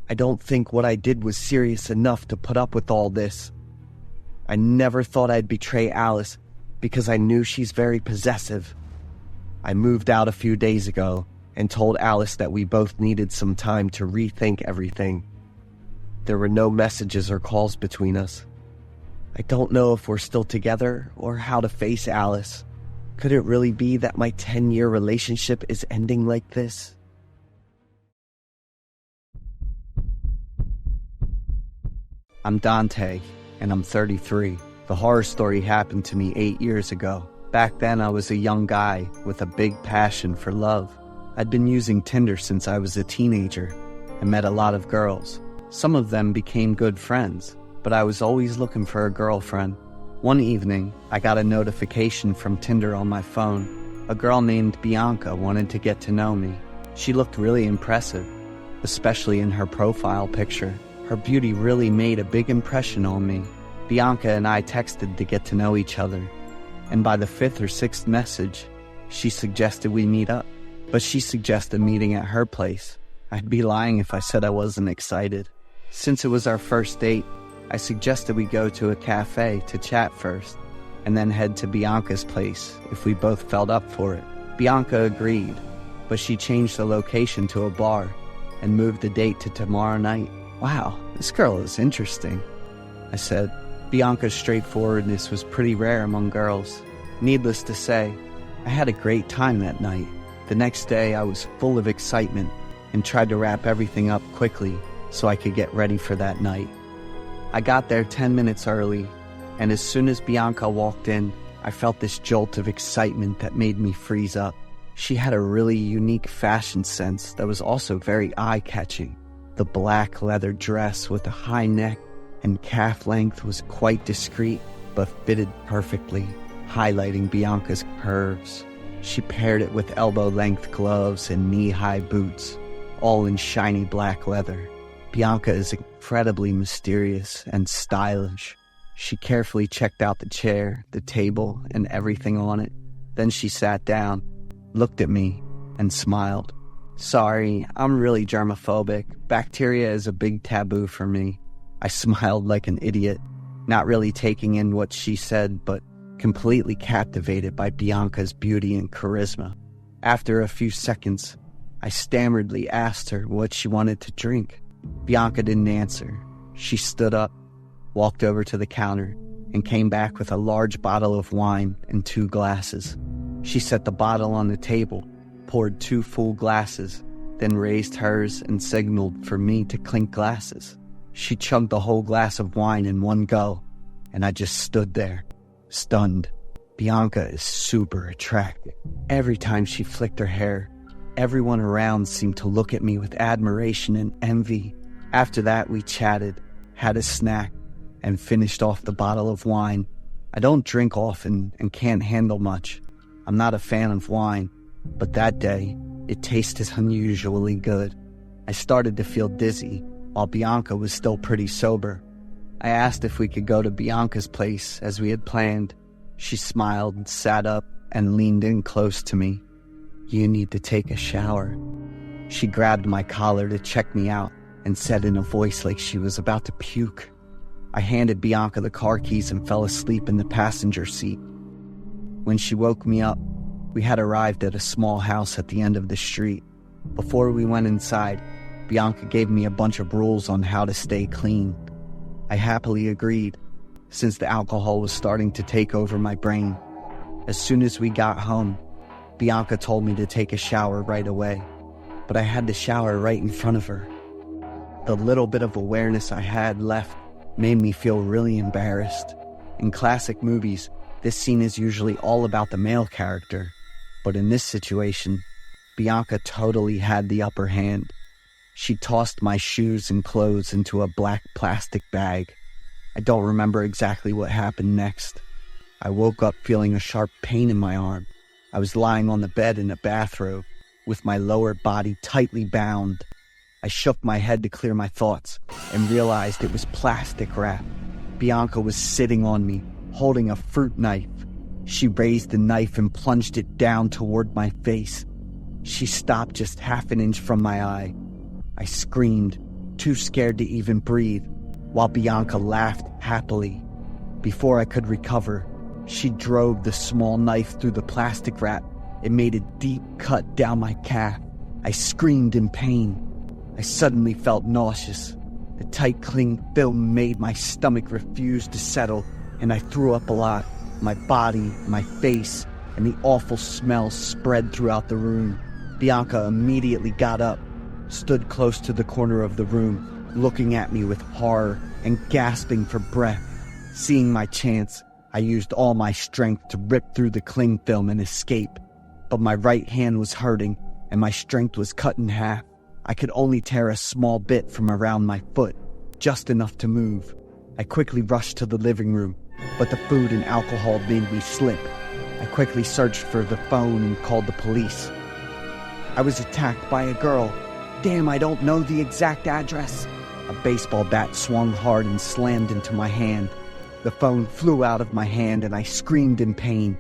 I don't think what I did was serious enough to put up with all this. I never thought I'd betray Alice because I knew she's very possessive. I moved out a few days ago and told Alice that we both needed some time to rethink everything. There were no messages or calls between us. I don't know if we're still together or how to face Alice. Could it really be that my 10-year relationship is ending like this? I'm Dante, and I'm 33. The horror story happened to me 8 years ago. Back then, I was a young guy with a big passion for love. I'd been using Tinder since I was a teenager. I met a lot of girls. Some of them became good friends, but I was always looking for a girlfriend. One evening, I got a notification from Tinder on my phone. A girl named Bianca wanted to get to know me. She looked really impressive, especially in her profile picture. Her beauty really made a big impression on me. Bianca and I texted to get to know each other, and by the 5th or 6th message, she suggested we meet up. But she suggested meeting at her place. I'd be lying if I said I wasn't excited. Since it was our first date, I suggested we go to a cafe to chat first, and then head to Bianca's place if we both felt up for it. Bianca agreed, but she changed the location to a bar and moved the date to tomorrow night. Wow, this girl is interesting, I said. Bianca's straightforwardness was pretty rare among girls. Needless to say, I had a great time that night. The next day, I was full of excitement and tried to wrap everything up quickly so I could get ready for that night. I got there 10 minutes early, and as soon as Bianca walked in, I felt this jolt of excitement that made me freeze up. She had a really unique fashion sense that was also very eye-catching. The black leather dress with a high neck and calf length was quite discreet, but fitted perfectly, highlighting Bianca's curves. She paired it with elbow-length gloves and knee-high boots, all in shiny black leather. Bianca is incredibly mysterious and stylish. She carefully checked out the chair, the table, and everything on it. Then she sat down, looked at me, and smiled. Sorry, I'm really germophobic. Bacteria is a big taboo for me. I smiled like an idiot, not really taking in what she said, but completely captivated by Bianca's beauty and charisma. After a few seconds, I stammeredly asked her what she wanted to drink. Bianca didn't answer. She stood up, walked over to the counter, and came back with a large bottle of wine and 2 glasses. She set the bottle on the table, poured 2 full glasses, then raised hers and signaled for me to clink glasses. She chugged the whole glass of wine in one go, and I just stood there, stunned. Bianca is super attractive. Every time she flicked her hair, everyone around seemed to look at me with admiration and envy. After that, we chatted, had a snack, and finished off the bottle of wine. I don't drink often and can't handle much. I'm not a fan of wine, but that day, it tasted unusually good. I started to feel dizzy, while Bianca was still pretty sober. I asked if we could go to Bianca's place as we had planned. She smiled, sat up, and leaned in close to me. You need to take a shower. She grabbed my collar to check me out and said in a voice like she was about to puke. I handed Bianca the car keys and fell asleep in the passenger seat. When she woke me up, we had arrived at a small house at the end of the street. Before we went inside, Bianca gave me a bunch of rules on how to stay clean. I happily agreed, since the alcohol was starting to take over my brain. As soon as we got home, Bianca told me to take a shower right away, but I had to shower right in front of her. The little bit of awareness I had left made me feel really embarrassed. In classic movies, this scene is usually all about the male character, but in this situation, Bianca totally had the upper hand. She tossed my shoes and clothes into a black plastic bag. I don't remember exactly what happened next. I woke up feeling a sharp pain in my arm. I was lying on the bed in a bathrobe, with my lower body tightly bound. I shook my head to clear my thoughts and realized it was plastic wrap. Bianca was sitting on me, holding a fruit knife. She raised the knife and plunged it down toward my face. She stopped just half an inch from my eye. I screamed, too scared to even breathe, while Bianca laughed happily. Before I could recover, she drove the small knife through the plastic wrap. It made a deep cut down my calf. I screamed in pain. I suddenly felt nauseous. The tight cling film made my stomach refuse to settle, and I threw up a lot. My body, my face, and the awful smell spread throughout the room. Bianca immediately got up, stood close to the corner of the room, looking at me with horror and gasping for breath. Seeing my chance, I used all my strength to rip through the cling film and escape. But my right hand was hurting, and my strength was cut in half. I could only tear a small bit from around my foot, just enough to move. I quickly rushed to the living room, but the food and alcohol made me slip. I quickly searched for the phone and called the police. I was attacked by a girl. Damn, I don't know the exact address. A baseball bat swung hard and slammed into my hand. The phone flew out of my hand and I screamed in pain.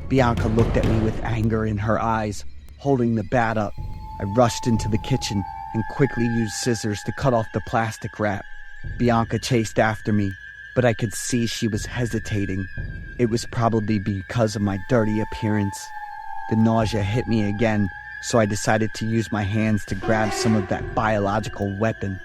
Bianca looked at me with anger in her eyes, holding the bat up. I rushed into the kitchen and quickly used scissors to cut off the plastic wrap. Bianca chased after me, but I could see she was hesitating. It was probably because of my dirty appearance. The nausea hit me again, so I decided to use my hands to grab some of that biological weapon.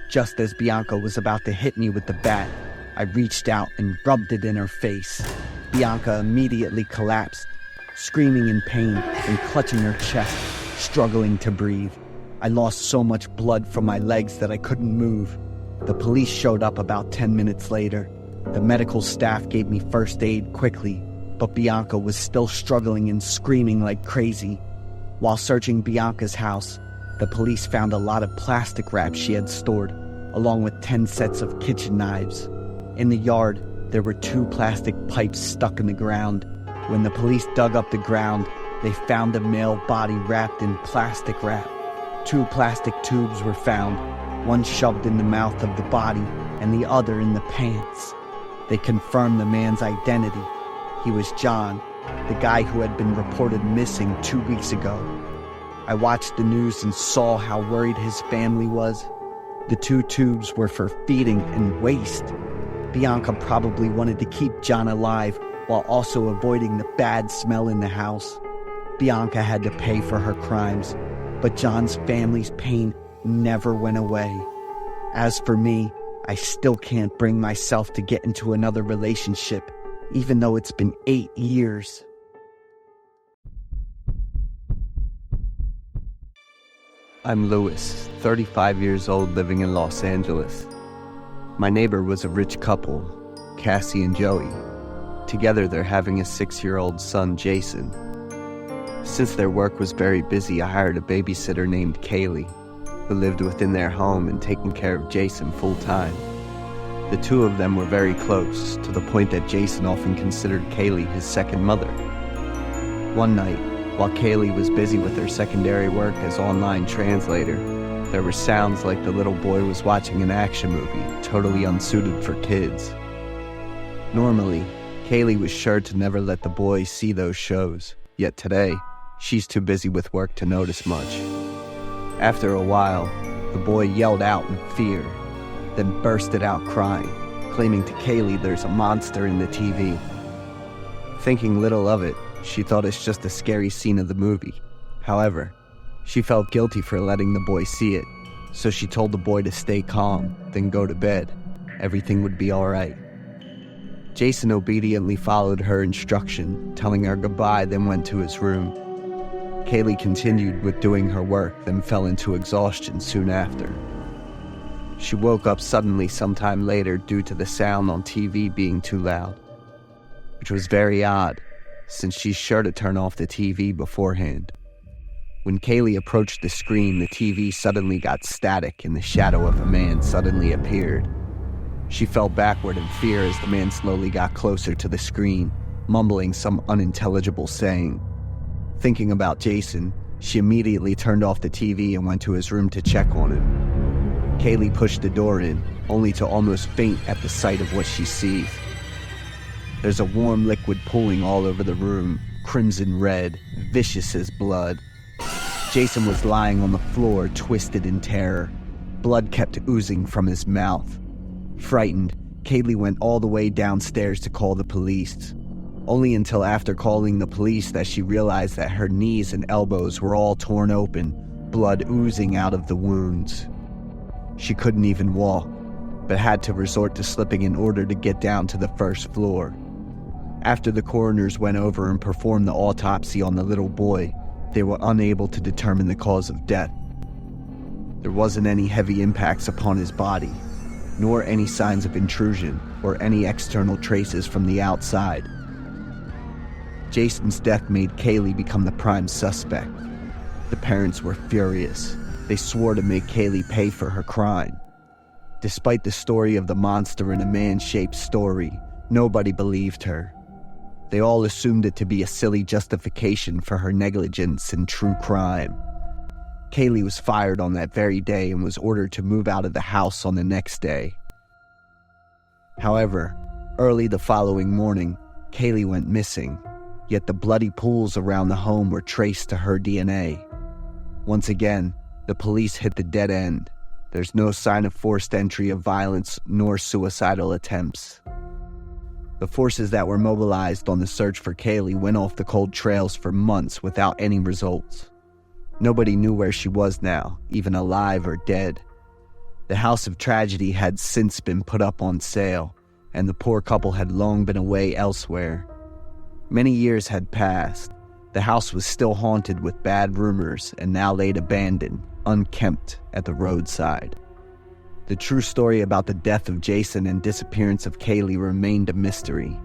Just as Bianca was about to hit me with the bat, I reached out and rubbed it in her face. Bianca immediately collapsed, screaming in pain and clutching her chest, struggling to breathe. I lost so much blood from my legs that I couldn't move. The police showed up about 10 minutes later. The medical staff gave me first aid quickly, but Bianca was still struggling and screaming like crazy. While searching Bianca's house, the police found a lot of plastic wrap she had stored, along with 10 sets of kitchen knives. In the yard, there were 2 plastic pipes stuck in the ground. When the police dug up the ground, they found a male body wrapped in plastic wrap. 2 plastic tubes were found, one shoved in the mouth of the body and the other in the pants. They confirmed the man's identity. He was John, the guy who had been reported missing 2 weeks ago. I watched the news and saw how worried his family was. The 2 tubes were for feeding and waste. Bianca probably wanted to keep John alive while also avoiding the bad smell in the house. Bianca had to pay for her crimes, but John's family's pain never went away. As for me, I still can't bring myself to get into another relationship, even though it's been 8 years. I'm Louis, 35 years old, living in Los Angeles. My neighbor was a rich couple, Cassie and Joey. Together they're having a 6-year-old son, Jason. Since their work was very busy, I hired a babysitter named Kaylee, who lived within their home and taking care of Jason full-time. The 2 of them were very close, to the point that Jason often considered Kaylee his second mother. One night, while Kaylee was busy with her secondary work as online translator, there were sounds like the little boy was watching an action movie, totally unsuited for kids. Normally, Kaylee was sure to never let the boy see those shows, yet today, she's too busy with work to notice much. After a while, the boy yelled out in fear, then bursted out crying, claiming to Kaylee there's a monster in the TV. Thinking little of it, she thought it's just a scary scene of the movie. However, she felt guilty for letting the boy see it, so she told the boy to stay calm, then go to bed. Everything would be all right. Jason obediently followed her instruction, telling her goodbye, then went to his room. Kaylee continued with doing her work, then fell into exhaustion soon after. She woke up suddenly sometime later due to the sound on TV being too loud, which was very odd, since she's sure to turn off the TV beforehand. When Kaylee approached the screen, the TV suddenly got static and the shadow of a man suddenly appeared. She fell backward in fear as the man slowly got closer to the screen, mumbling some unintelligible saying. Thinking about Jason, she immediately turned off the TV and went to his room to check on him. Kaylee pushed the door in, only to almost faint at the sight of what she sees. There's a warm liquid pooling all over the room, crimson red, vicious as blood. Jason was lying on the floor, twisted in terror. Blood kept oozing from his mouth. Frightened, Kaylee went all the way downstairs to call the police. Only until after calling the police that she realized that her knees and elbows were all torn open, blood oozing out of the wounds. She couldn't even walk, but had to resort to slipping in order to get down to the first floor. After the coroners went over and performed the autopsy on the little boy, they were unable to determine the cause of death. There wasn't any heavy impacts upon his body, nor any signs of intrusion or any external traces from the outside. Jason's death made Kaylee become the prime suspect. The parents were furious. They swore to make Kaylee pay for her crime. Despite the story of the monster in a man-shaped story, nobody believed her. They all assumed it to be a silly justification for her negligence in true crime. Kaylee was fired on that very day and was ordered to move out of the house on the next day. However, early the following morning, Kaylee went missing, yet the bloody pools around the home were traced to her DNA. Once again, the police hit the dead end. There's no sign of forced entry of violence nor suicidal attempts. The forces that were mobilized on the search for Kaylee went off the cold trails for months without any results. Nobody knew where she was now, even alive or dead. The house of tragedy had since been put up on sale, and the poor couple had long been away elsewhere. Many years had passed. The house was still haunted with bad rumors and now laid abandoned, unkempt at the roadside. The true story about the death of Jason and disappearance of Kaylee remained a mystery.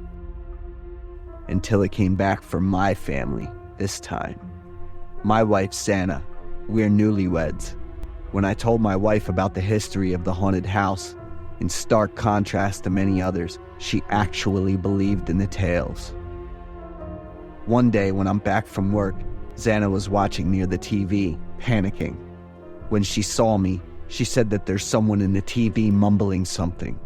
Until it came back for my family, this time. My wife, Santa. We're newlyweds. When I told my wife about the history of the haunted house, in stark contrast to many others, she actually believed in the tales. One day when I'm back from work, Xana was watching near the TV, panicking. When she saw me, she said that there's someone in the TV mumbling something.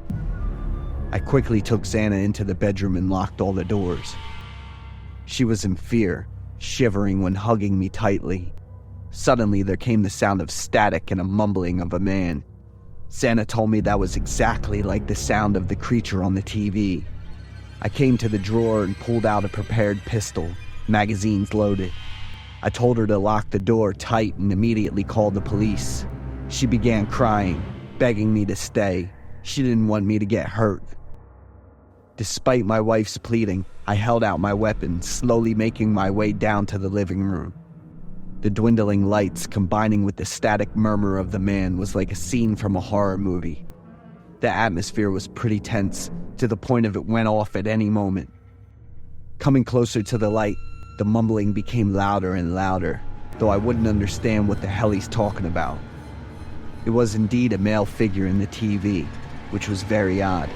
I quickly took Xana into the bedroom and locked all the doors. She was in fear, shivering when hugging me tightly. Suddenly there came the sound of static and a mumbling of a man. Xana told me that was exactly like the sound of the creature on the TV. I came to the drawer and pulled out a prepared pistol, magazines loaded. I told her to lock the door tight and immediately called the police. She began crying, begging me to stay. She didn't want me to get hurt. Despite my wife's pleading, I held out my weapon, slowly making my way down to the living room. The dwindling lights combining with the static murmur of the man was like a scene from a horror movie. The atmosphere was pretty tense, to the point of it went off at any moment. Coming closer to the light, the mumbling became louder and louder, though I wouldn't understand what the hell he's talking about. It was indeed a male figure in the TV, which was very odd.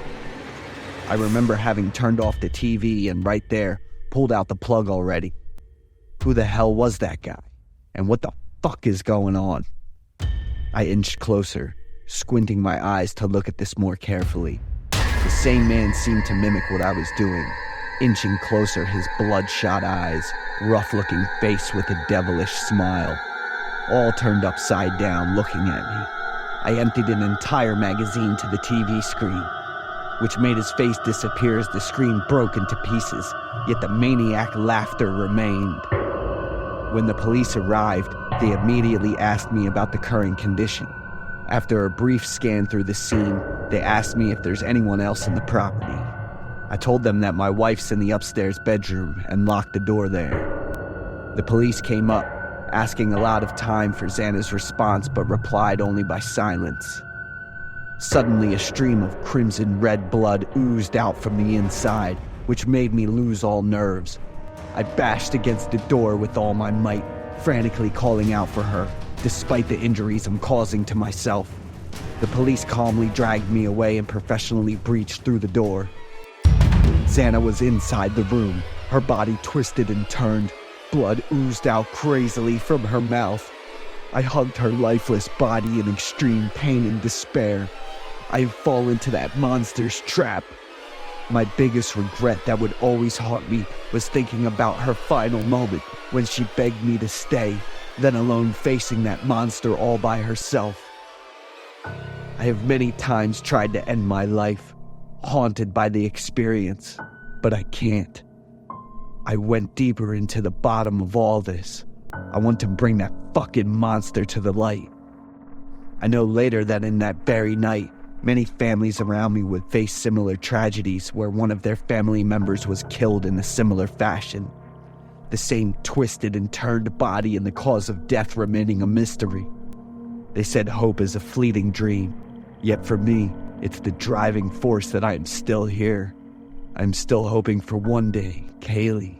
I remember having turned off the TV and right there, pulled out the plug already. Who the hell was that guy? And what the fuck is going on? I inched closer, squinting my eyes to look at this more carefully. The same man seemed to mimic what I was doing, inching closer, his bloodshot eyes, rough-looking face with a devilish smile, all turned upside down looking at me. I emptied an entire magazine to the TV screen, which made his face disappear as the screen broke into pieces, yet the maniac laughter remained. When the police arrived, they immediately asked me about the current condition. After a brief scan through the scene, they asked me if there's anyone else in the property. I told them that my wife's in the upstairs bedroom and locked the door there. The police came up, asking a lot of time for Xana's response, but replied only by silence. Suddenly, a stream of crimson red blood oozed out from the inside, which made me lose all nerves. I bashed against the door with all my might, frantically calling out for her, despite the injuries I'm causing to myself. The police calmly dragged me away and professionally breached through the door. Xana was inside the room, her body twisted and turned. Blood oozed out crazily from her mouth. I hugged her lifeless body in extreme pain and despair. I had fallen into that monster's trap. My biggest regret that would always haunt me was thinking about her final moment when she begged me to stay, then alone facing that monster all by herself. I have many times tried to end my life, haunted by the experience, but I can't. I went deeper into the bottom of all this. I want to bring that fucking monster to the light. I know later that in that very night, many families around me would face similar tragedies where one of their family members was killed in a similar fashion. The same twisted and turned body and the cause of death remaining a mystery. They said hope is a fleeting dream, yet for me, it's the driving force that I am still here. I'm still hoping for one day, Kaylee.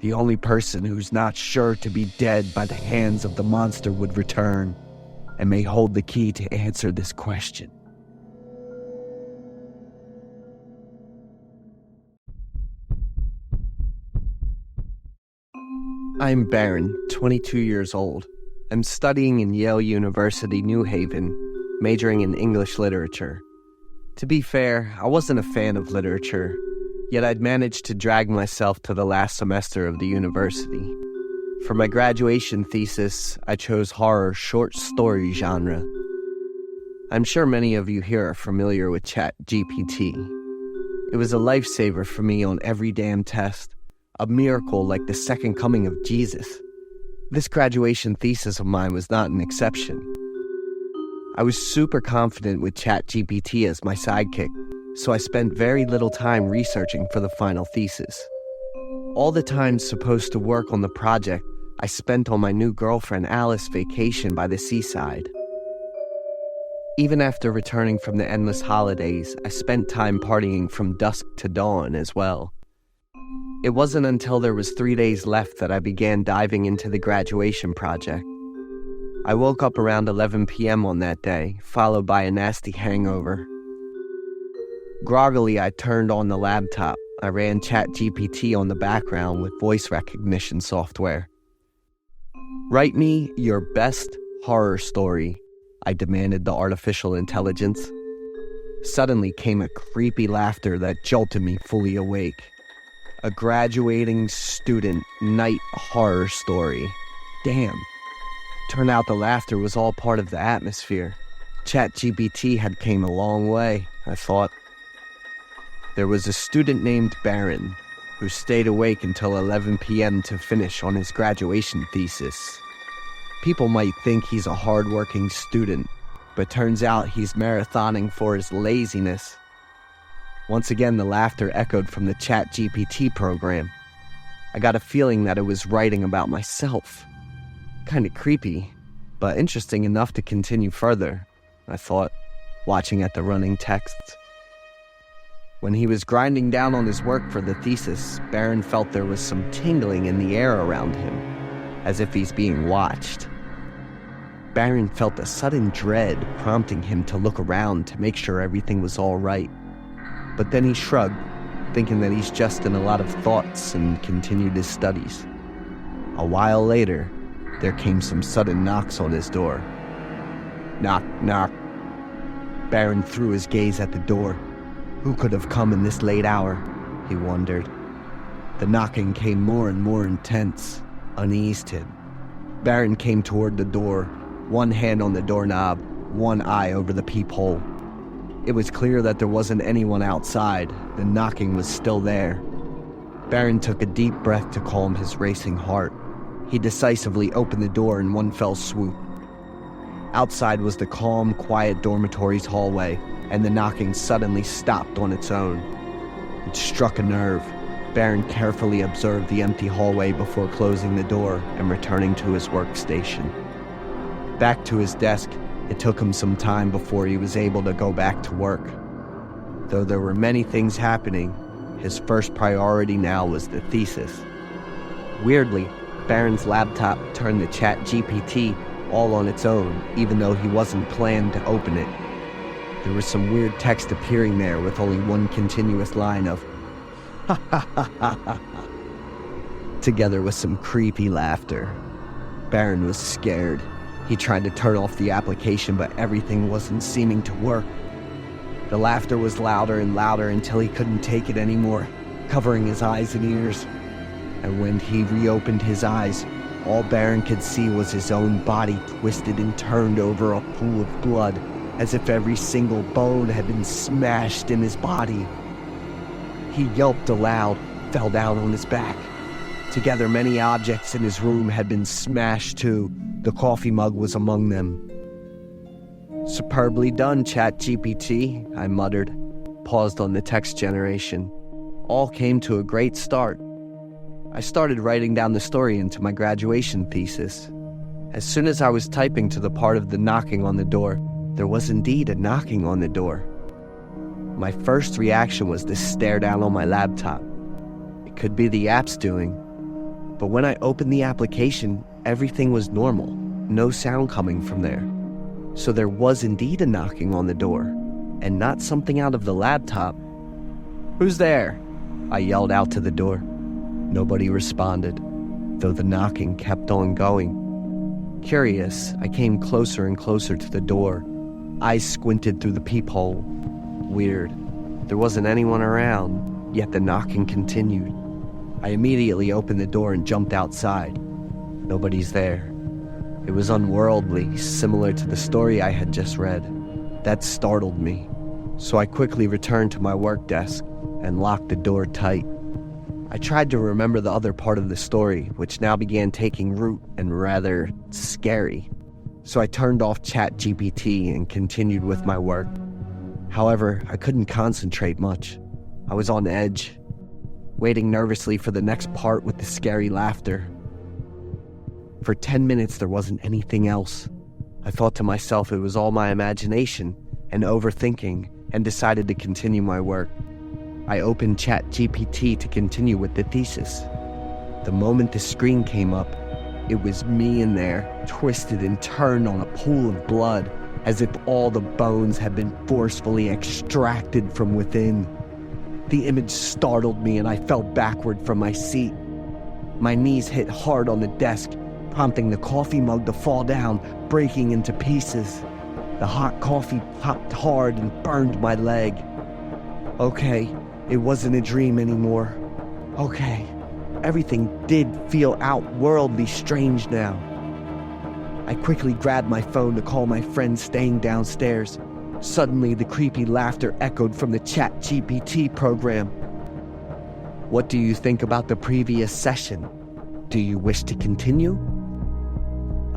The only person who's not sure to be dead by the hands of the monster would return, and may hold the key to answer this question. I'm Baron, 22 years old. I'm studying in Yale University, New Haven, majoring in English literature. To be fair, I wasn't a fan of literature, yet I'd managed to drag myself to the last semester of the university. For my graduation thesis, I chose horror short story genre. I'm sure many of you here are familiar with ChatGPT. It was a lifesaver for me on every damn test. A miracle like the second coming of Jesus. This graduation thesis of mine was not an exception. I was super confident with ChatGPT as my sidekick, so I spent very little time researching for the final thesis. All the time supposed to work on the project, I spent on my new girlfriend Alice's vacation by the seaside. Even after returning from the endless holidays, I spent time partying from dusk to dawn as well. It wasn't until there was 3 days left that I began diving into the graduation project. I woke up around 11 p.m. on that day, followed by a nasty hangover. Groggily, I turned on the laptop. I ran ChatGPT on the background with voice recognition software. Write me your best horror story, I demanded the artificial intelligence. Suddenly came a creepy laughter that jolted me fully awake. A graduating student night horror story. Damn. Turned out the laughter was all part of the atmosphere. ChatGPT had came a long way, I thought. There was a student named Baron who stayed awake until 11 p.m. to finish on his graduation thesis. People might think he's a hard-working student, but turns out he's marathoning for his laziness. Once again, the laughter echoed from the ChatGPT program. I got a feeling that it was writing about myself. Kinda creepy, but interesting enough to continue further, I thought, watching at the running texts. When he was grinding down on his work for the thesis, Baron felt there was some tingling in the air around him, as if he's being watched. Baron felt a sudden dread prompting him to look around to make sure everything was all right. But then he shrugged, thinking that he's just in a lot of thoughts, and continued his studies. A while later, there came some sudden knocks on his door. Knock, knock. Baron threw his gaze at the door. Who could have come in this late hour? He wondered. The knocking came more and more intense, uneased him. Baron came toward the door, one hand on the doorknob, one eye over the peephole. It was clear that there wasn't anyone outside. The knocking was still there. Baron took a deep breath to calm his racing heart. He decisively opened the door in one fell swoop. Outside was the calm, quiet dormitory's hallway, and the knocking suddenly stopped on its own. It struck a nerve. Baron carefully observed the empty hallway before closing the door and returning to his workstation. Back to his desk, it took him some time before he was able to go back to work. Though there were many things happening, his first priority now was the thesis. Weirdly, Baron's laptop turned the ChatGPT all on its own, even though he wasn't planned to open it. There was some weird text appearing there with only one continuous line of ha ha ha ha ha, together with some creepy laughter. Baron was scared. He tried to turn off the application, but everything wasn't seeming to work. The laughter was louder and louder until he couldn't take it anymore, covering his eyes and ears. And when he reopened his eyes, all Baron could see was his own body twisted and turned over a pool of blood, as if every single bone had been smashed in his body. He yelped aloud, fell down on his back. Together, many objects in his room had been smashed too. The coffee mug was among them. "Superbly done, ChatGPT," I muttered, paused on the text generation. All came to a great start. I started writing down the story into my graduation thesis. As soon as I was typing to the part of the knocking on the door, there was indeed a knocking on the door. My first reaction was to stare down on my laptop. It could be the app's doing. But when I opened the application, everything was normal, no sound coming from there. So there was indeed a knocking on the door, and not something out of the laptop. "Who's there?" I yelled out to the door. Nobody responded, though the knocking kept on going. Curious, I came closer and closer to the door, eyes squinted through the peephole. Weird. There wasn't anyone around, yet the knocking continued. I immediately opened the door and jumped outside. Nobody's there. It was unworldly, similar to the story I had just read. That startled me, so I quickly returned to my work desk and locked the door tight. I tried to remember the other part of the story, which now began taking root and rather scary. So I turned off ChatGPT and continued with my work. However, I couldn't concentrate much. I was on edge, waiting nervously for the next part with the scary laughter. For 10 minutes, there wasn't anything else. I thought to myself it was all my imagination and overthinking, and decided to continue my work. I opened ChatGPT to continue with the thesis. The moment the screen came up, it was me in there, twisted and turned on a pool of blood, as if all the bones had been forcefully extracted from within. The image startled me and I fell backward from my seat. My knees hit hard on the desk, prompting the coffee mug to fall down, breaking into pieces. The hot coffee popped hard and burned my leg. Okay, it wasn't a dream anymore. Okay, everything did feel outworldly strange now. I quickly grabbed my phone to call my friend staying downstairs. Suddenly, the creepy laughter echoed from the ChatGPT program. What do you think about the previous session? Do you wish to continue?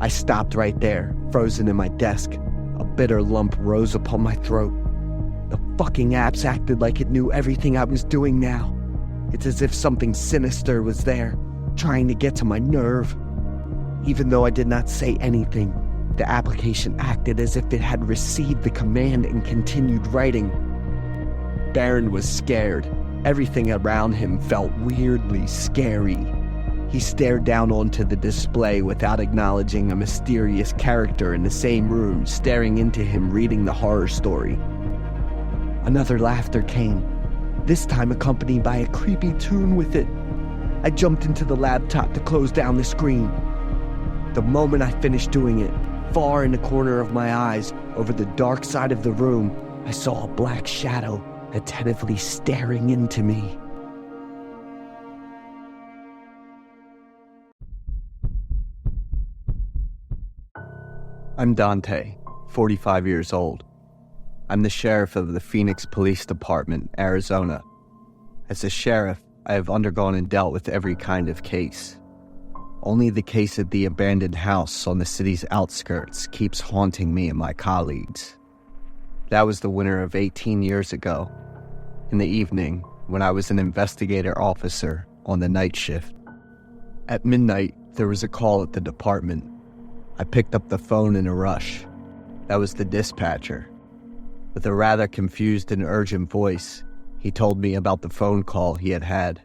I stopped right there, frozen in my desk. A bitter lump rose upon my throat. The fucking apps acted like it knew everything I was doing now. It's as if something sinister was there, trying to get to my nerve. Even though I did not say anything, the application acted as if it had received the command and continued writing. Baron was scared. Everything around him felt weirdly scary. He stared down onto the display without acknowledging a mysterious character in the same room staring into him reading the horror story. Another laughter came, this time accompanied by a creepy tune with it. I jumped into the laptop to close down the screen. The moment I finished doing it, far in the corner of my eyes, over the dark side of the room, I saw a black shadow attentively staring into me. I'm Dante, 45 years old. I'm the sheriff of the Phoenix Police Department, Arizona. As a sheriff, I have undergone and dealt with every kind of case. Only the case of the abandoned house on the city's outskirts keeps haunting me and my colleagues. That was the winter of 18 years ago, in the evening, when I was an investigator officer on the night shift. At midnight, there was a call at the department. I picked up the phone in a rush. That was the dispatcher. With a rather confused and urgent voice, he told me about the phone call he had had.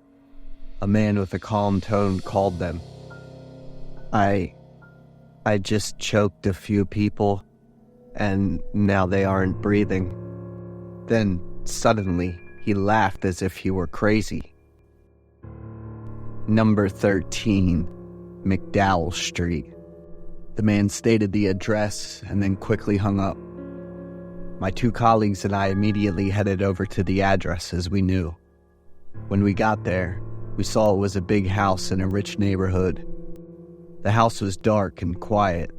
A man with a calm tone called them. I just choked a few people, and now they aren't breathing. Then, suddenly, he laughed as if he were crazy. Number 13, McDowell Street. The man stated the address and then quickly hung up. My two colleagues and I immediately headed over to the address as we knew. When we got there, we saw it was a big house in a rich neighborhood. The house was dark and quiet.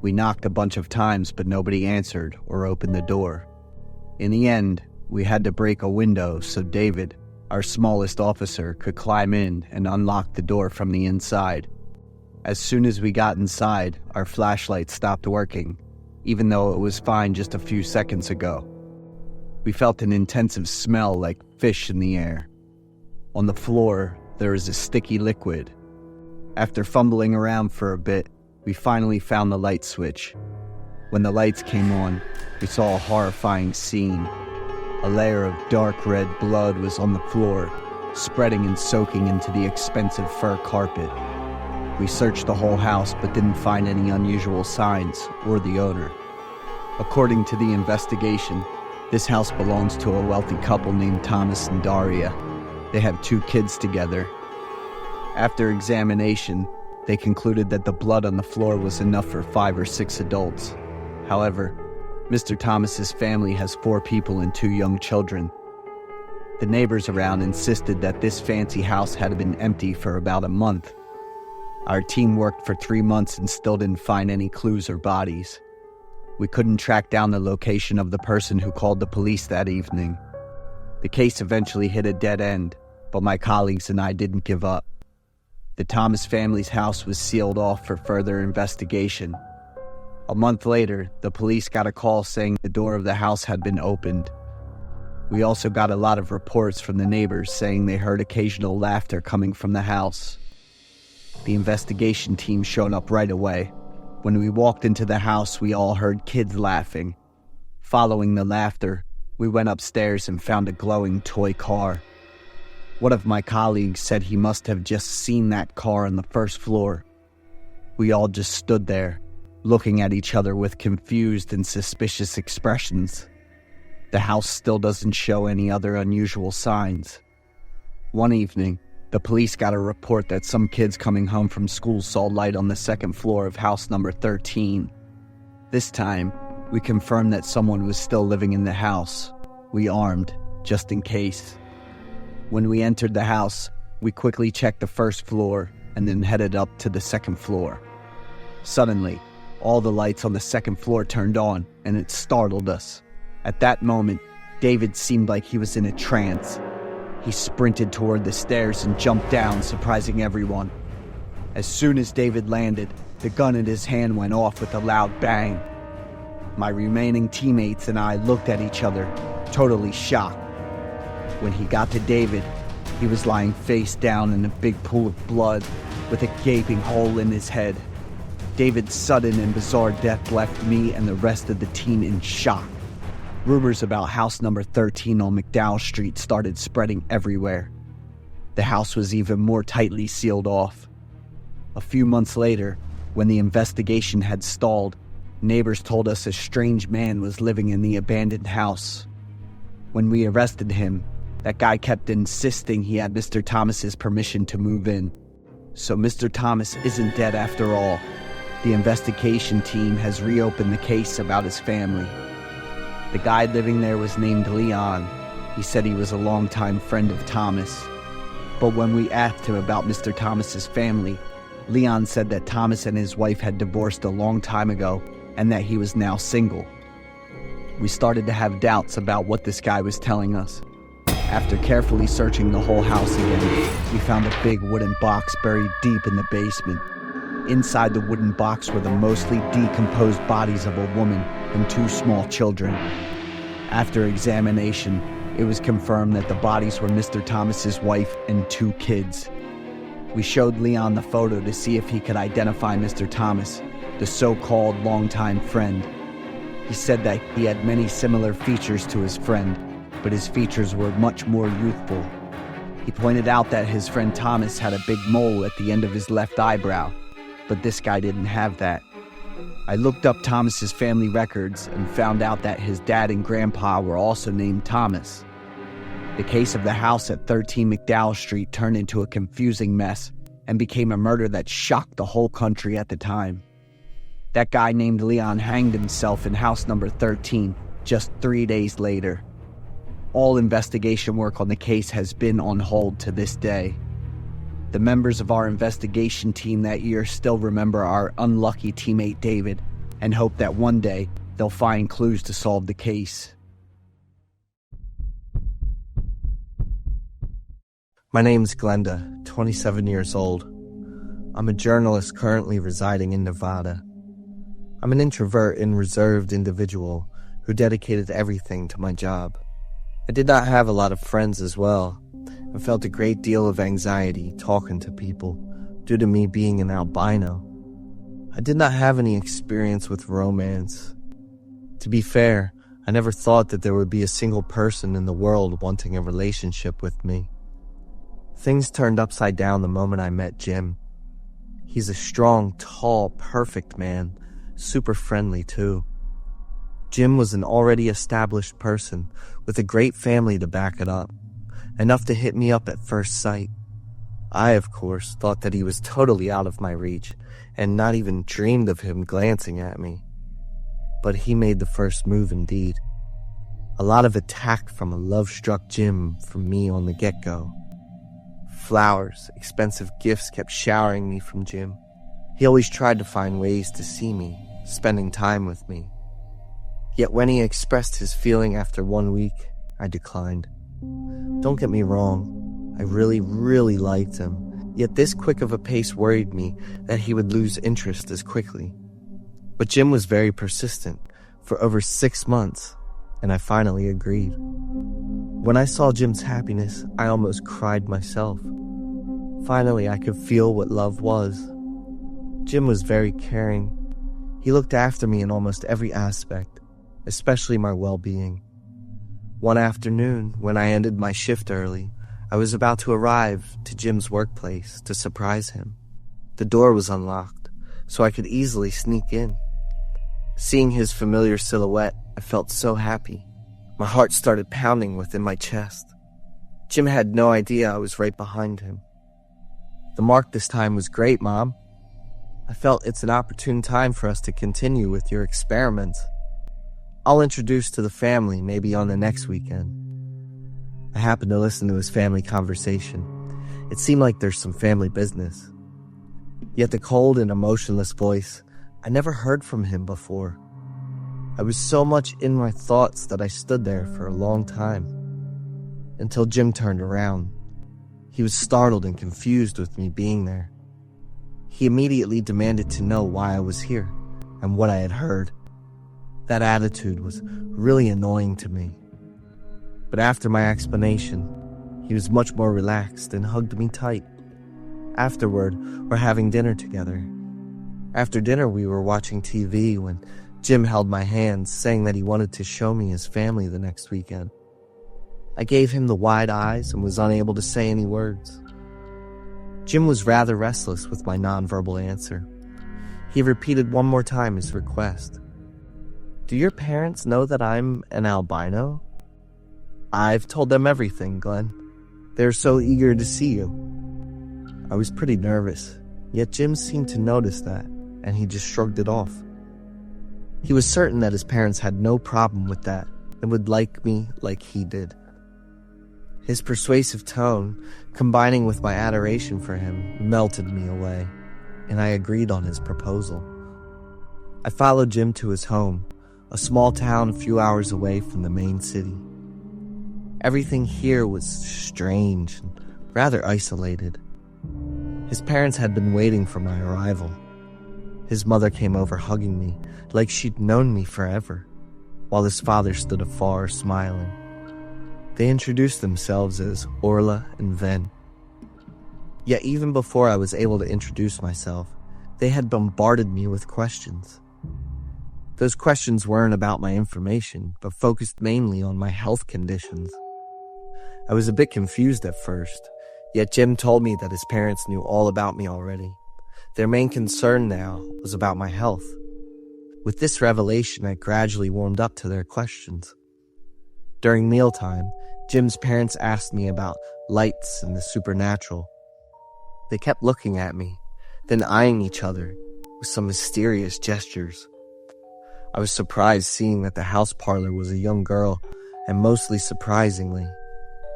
We knocked a bunch of times, but nobody answered or opened the door. In the end, we had to break a window so David, our smallest officer, could climb in and unlock the door from the inside. As soon as we got inside, our flashlight stopped working, even though it was fine just a few seconds ago. We felt an intensive smell like fish in the air. On the floor, there was a sticky liquid. After fumbling around for a bit, we finally found the light switch. When the lights came on, we saw a horrifying scene. A layer of dark red blood was on the floor, spreading and soaking into the expensive fur carpet. We searched the whole house but didn't find any unusual signs or the owner. According to the investigation, this house belongs to a wealthy couple named Thomas and Daria. They have 2 kids together. After examination, they concluded that the blood on the floor was enough for 5 or 6 adults. However, Mr. Thomas's family has 4 people and 2 young children. The neighbors around insisted that this fancy house had been empty for about a month. Our team worked for 3 months and still didn't find any clues or bodies. We couldn't track down the location of the person who called the police that evening. The case eventually hit a dead end, but my colleagues and I didn't give up. The Thomas family's house was sealed off for further investigation. A month later, the police got a call saying the door of the house had been opened. We also got a lot of reports from the neighbors saying they heard occasional laughter coming from the house. The investigation team showed up right away. When we walked into the house, we all heard kids laughing. Following the laughter, we went upstairs and found a glowing toy car. One of my colleagues said he must have just seen that car on the first floor. We all just stood there, looking at each other with confused and suspicious expressions. The house still doesn't show any other unusual signs. One evening, the police got a report that some kids coming home from school saw light on the second floor of house number 13. This time, we confirmed that someone was still living in the house. We armed, just in case. When we entered the house, we quickly checked the first floor and then headed up to the second floor. Suddenly, all the lights on the second floor turned on, and it startled us. At that moment, David seemed like he was in a trance. He sprinted toward the stairs and jumped down, surprising everyone. As soon as David landed, the gun in his hand went off with a loud bang. My remaining teammates and I looked at each other, totally shocked. When he got to David, he was lying face down in a big pool of blood, with a gaping hole in his head. David's sudden and bizarre death left me and the rest of the team in shock. Rumors about house number 13 on McDowell Street started spreading everywhere. The house was even more tightly sealed off. A few months later, when the investigation had stalled, neighbors told us a strange man was living in the abandoned house. When we arrested him, that guy kept insisting he had Mr. Thomas's permission to move in. So Mr. Thomas isn't dead after all. The investigation team has reopened the case about his family. The guy living there was named Leon. He said he was a longtime friend of Thomas. But when we asked him about Mr. Thomas's family, Leon said that Thomas and his wife had divorced a long time ago and that he was now single. We started to have doubts about what this guy was telling us. After carefully searching the whole house again, we found a big wooden box buried deep in the basement. Inside the wooden box were the mostly decomposed bodies of a woman and 2 small children. After examination, it was confirmed that the bodies were Mr. Thomas's wife and 2 kids. We showed Leon the photo to see if he could identify Mr. Thomas, the so-called longtime friend. He said that he had many similar features to his friend, but his features were much more youthful. He pointed out that his friend Thomas had a big mole at the end of his left eyebrow, but this guy didn't have that. I looked up Thomas's family records and found out that his dad and grandpa were also named Thomas. The case of the house at 13 McDowell Street turned into a confusing mess and became a murder that shocked the whole country at the time. That guy named Leon hanged himself in house number 13 just 3 days later. All investigation work on the case has been on hold to this day. The members of our investigation team that year still remember our unlucky teammate David and hope that one day they'll find clues to solve the case. My name's Glenda, 27 years old. I'm a journalist currently residing in Nevada. I'm an introvert and reserved individual who dedicated everything to my job. I did not have a lot of friends as well. I felt a great deal of anxiety talking to people due to me being an albino. I did not have any experience with romance. To be fair, I never thought that there would be a single person in the world wanting a relationship with me. Things turned upside down the moment I met Jim. He's a strong, tall, perfect man, super friendly too. Jim was an already established person with a great family to back it up. Enough to hit me up at first sight. I, of course, thought that he was totally out of my reach and not even dreamed of him glancing at me. But he made the first move indeed. A lot of attack from a love-struck Jim from me on the get-go. Flowers, expensive gifts kept showering me from Jim. He always tried to find ways to see me, spending time with me. Yet when he expressed his feeling after 1 week, I declined. Don't get me wrong, I really liked him, yet this quick of a pace worried me that he would lose interest as quickly. But Jim was very persistent for over 6 months, and I finally agreed. When I saw Jim's happiness, I almost cried myself. Finally, I could feel what love was. Jim was very caring. He looked after me in almost every aspect, especially my well-being. One afternoon, when I ended my shift early, I was about to arrive to Jim's workplace to surprise him. The door was unlocked, so I could easily sneak in. Seeing his familiar silhouette, I felt so happy. My heart started pounding within my chest. Jim had no idea I was right behind him. The mark this time was great, Mom. I felt it's an opportune time for us to continue with your experiments. I'll introduce to the family maybe on the next weekend. I happened to listen to his family conversation. It seemed like there's some family business. Yet the cold and emotionless voice, I never heard from him before. I was so much in my thoughts that I stood there for a long time. Until Jim turned around. He was startled and confused with me being there. He immediately demanded to know why I was here and what I had heard. That attitude was really annoying to me. But after my explanation, he was much more relaxed and hugged me tight. Afterward, we're having dinner together. After dinner, we were watching TV when Jim held my hand, saying that he wanted to show me his family the next weekend. I gave him the wide eyes and was unable to say any words. Jim was rather restless with my nonverbal answer. He repeated one more time his request. Do your parents know that I'm an albino? I've told them everything, Glenn. They're so eager to see you. I was pretty nervous, yet Jim seemed to notice that, and he just shrugged it off. He was certain that his parents had no problem with that and would like me like he did. His persuasive tone, combining with my adoration for him, melted me away, and I agreed on his proposal. I followed Jim to his home, a small town a few hours away from the main city. Everything here was strange and rather isolated. His parents had been waiting for my arrival. His mother came over hugging me like she'd known me forever, while his father stood afar smiling. They introduced themselves as Orla and Ven. Yet even before I was able to introduce myself, they had bombarded me with questions. Those questions weren't about my information, but focused mainly on my health conditions. I was a bit confused at first, yet Jim told me that his parents knew all about me already. Their main concern now was about my health. With this revelation, I gradually warmed up to their questions. During mealtime, Jim's parents asked me about lights and the supernatural. They kept looking at me, then eyeing each other with some mysterious gestures. I was surprised seeing that the house parlor was a young girl, and mostly surprisingly,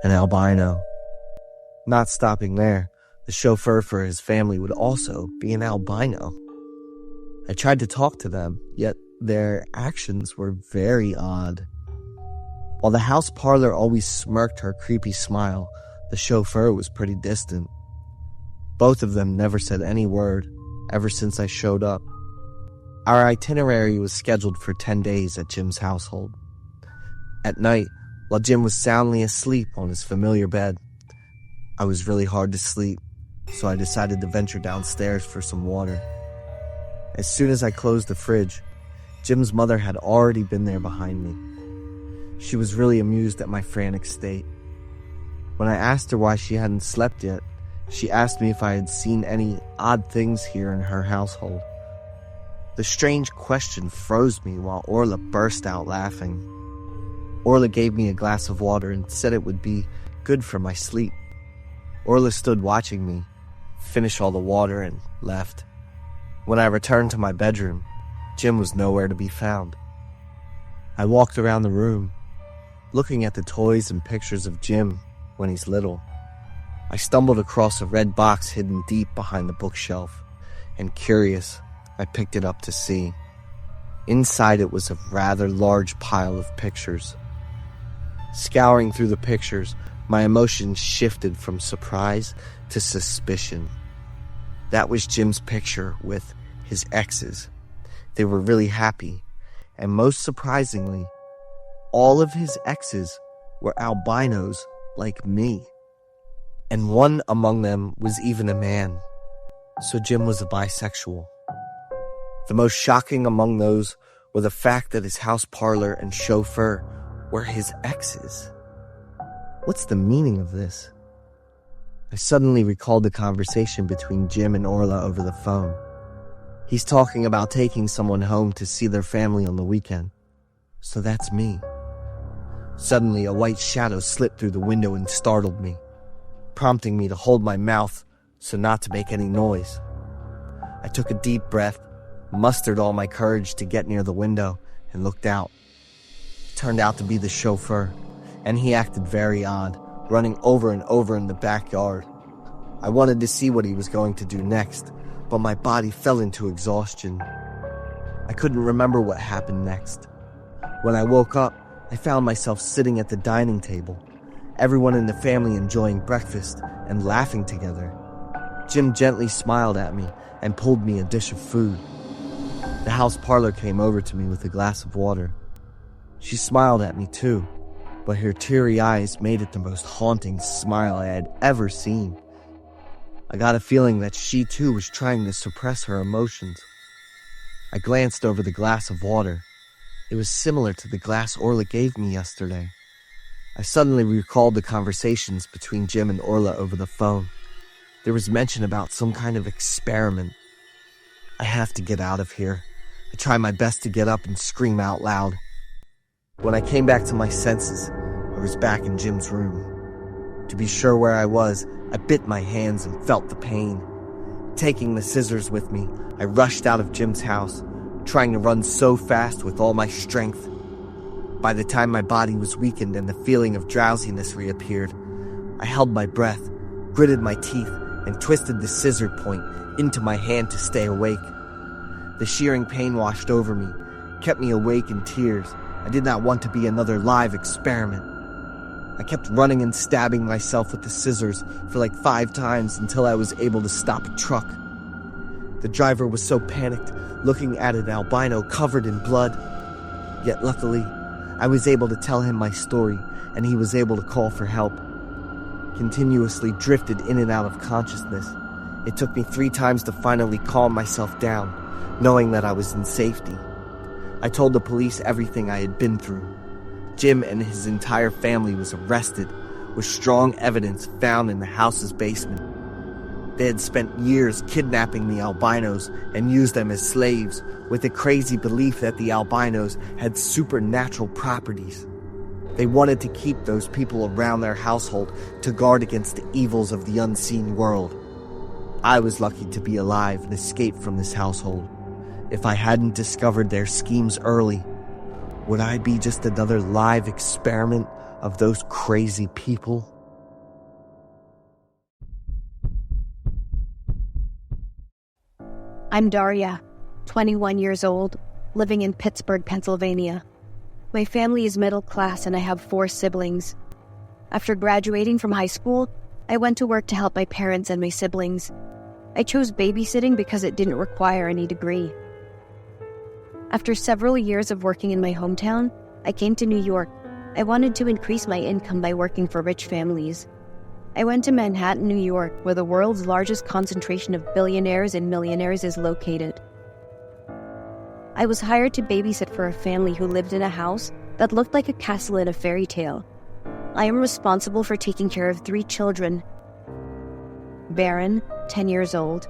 an albino. Not stopping there, the chauffeur for his family would also be an albino. I tried to talk to them, yet their actions were very odd. While the house parlor always smirked her creepy smile, the chauffeur was pretty distant. Both of them never said any word ever since I showed up. Our itinerary was scheduled for 10 days at Jim's household. At night, while Jim was soundly asleep on his familiar bed, I was really hard to sleep, so I decided to venture downstairs for some water. As soon as I closed the fridge, Jim's mother had already been there behind me. She was really amused at my frantic state. When I asked her why she hadn't slept yet, she asked me if I had seen any odd things here in her household. The strange question froze me while Orla burst out laughing. Orla gave me a glass of water and said it would be good for my sleep. Orla stood watching me, finish all the water, and left. When I returned to my bedroom, Jim was nowhere to be found. I walked around the room, looking at the toys and pictures of Jim when he's little. I stumbled across a red box hidden deep behind the bookshelf, and curious, I picked it up to see. Inside it was a rather large pile of pictures. Scouring through the pictures, my emotions shifted from surprise to suspicion. That was Jim's picture with his exes. They were really happy, and most surprisingly, all of his exes were albinos like me. And one among them was even a man. So Jim was a bisexual. The most shocking among those were the fact that his house parlor and chauffeur were his exes. What's the meaning of this? I suddenly recalled the conversation between Jim and Orla over the phone. He's talking about taking someone home to see their family on the weekend. So that's me. Suddenly, a white shadow slipped through the window and startled me, prompting me to hold my mouth so not to make any noise. I took a deep breath, mustered all my courage to get near the window, and looked out. It turned out to be the chauffeur, and he acted very odd, running over and over in the backyard. I wanted to see what he was going to do next, but my body fell into exhaustion. I couldn't remember what happened next. When I woke up, I found myself sitting at the dining table, everyone in the family enjoying breakfast and laughing together. Jim gently smiled at me and pulled me a dish of food. The house parlor came over to me with a glass of water. She smiled at me too, but her teary eyes made it the most haunting smile I had ever seen. I got a feeling that she too was trying to suppress her emotions. I glanced over the glass of water. It was similar to the glass Orla gave me yesterday. I suddenly recalled the conversations between Jim and Orla over the phone. There was mention about some kind of experiment. I have to get out of here. I try my best to get up and scream out loud. When I came back to my senses, I was back in Jim's room. To be sure where I was, I bit my hands and felt the pain. Taking the scissors with me, I rushed out of Jim's house, trying to run so fast with all my strength. By the time my body was weakened and the feeling of drowsiness reappeared, I held my breath, gritted my teeth, and twisted the scissor point into my hand to stay awake. The shearing pain washed over me, kept me awake in tears. I did not want to be another live experiment. I kept running and stabbing myself with the scissors for like 5 times until I was able to stop a truck. The driver was so panicked, looking at an albino covered in blood. Yet luckily, I was able to tell him my story, and he was able to call for help. Continuously drifted in and out of consciousness. It took me 3 times to finally calm myself down, knowing that I was in safety. I told the police everything I had been through. Jim and his entire family was arrested, with strong evidence found in the house's basement. They had spent years kidnapping the albinos and used them as slaves, with the crazy belief that the albinos had supernatural properties. They wanted to keep those people around their household to guard against the evils of the unseen world. I was lucky to be alive and escape from this household. If I hadn't discovered their schemes early, would I be just another live experiment of those crazy people? I'm Daria, 21 years old, living in Pittsburgh, Pennsylvania. My family is middle class and I have 4 siblings. After graduating from high school, I went to work to help my parents and my siblings. I chose babysitting because it didn't require any degree. After several years of working in my hometown, I came to New York. I wanted to increase my income by working for rich families. I went to Manhattan, New York, where the world's largest concentration of billionaires and millionaires is located. I was hired to babysit for a family who lived in a house that looked like a castle in a fairy tale. I am responsible for taking care of 3 children. Baron, 10 years old,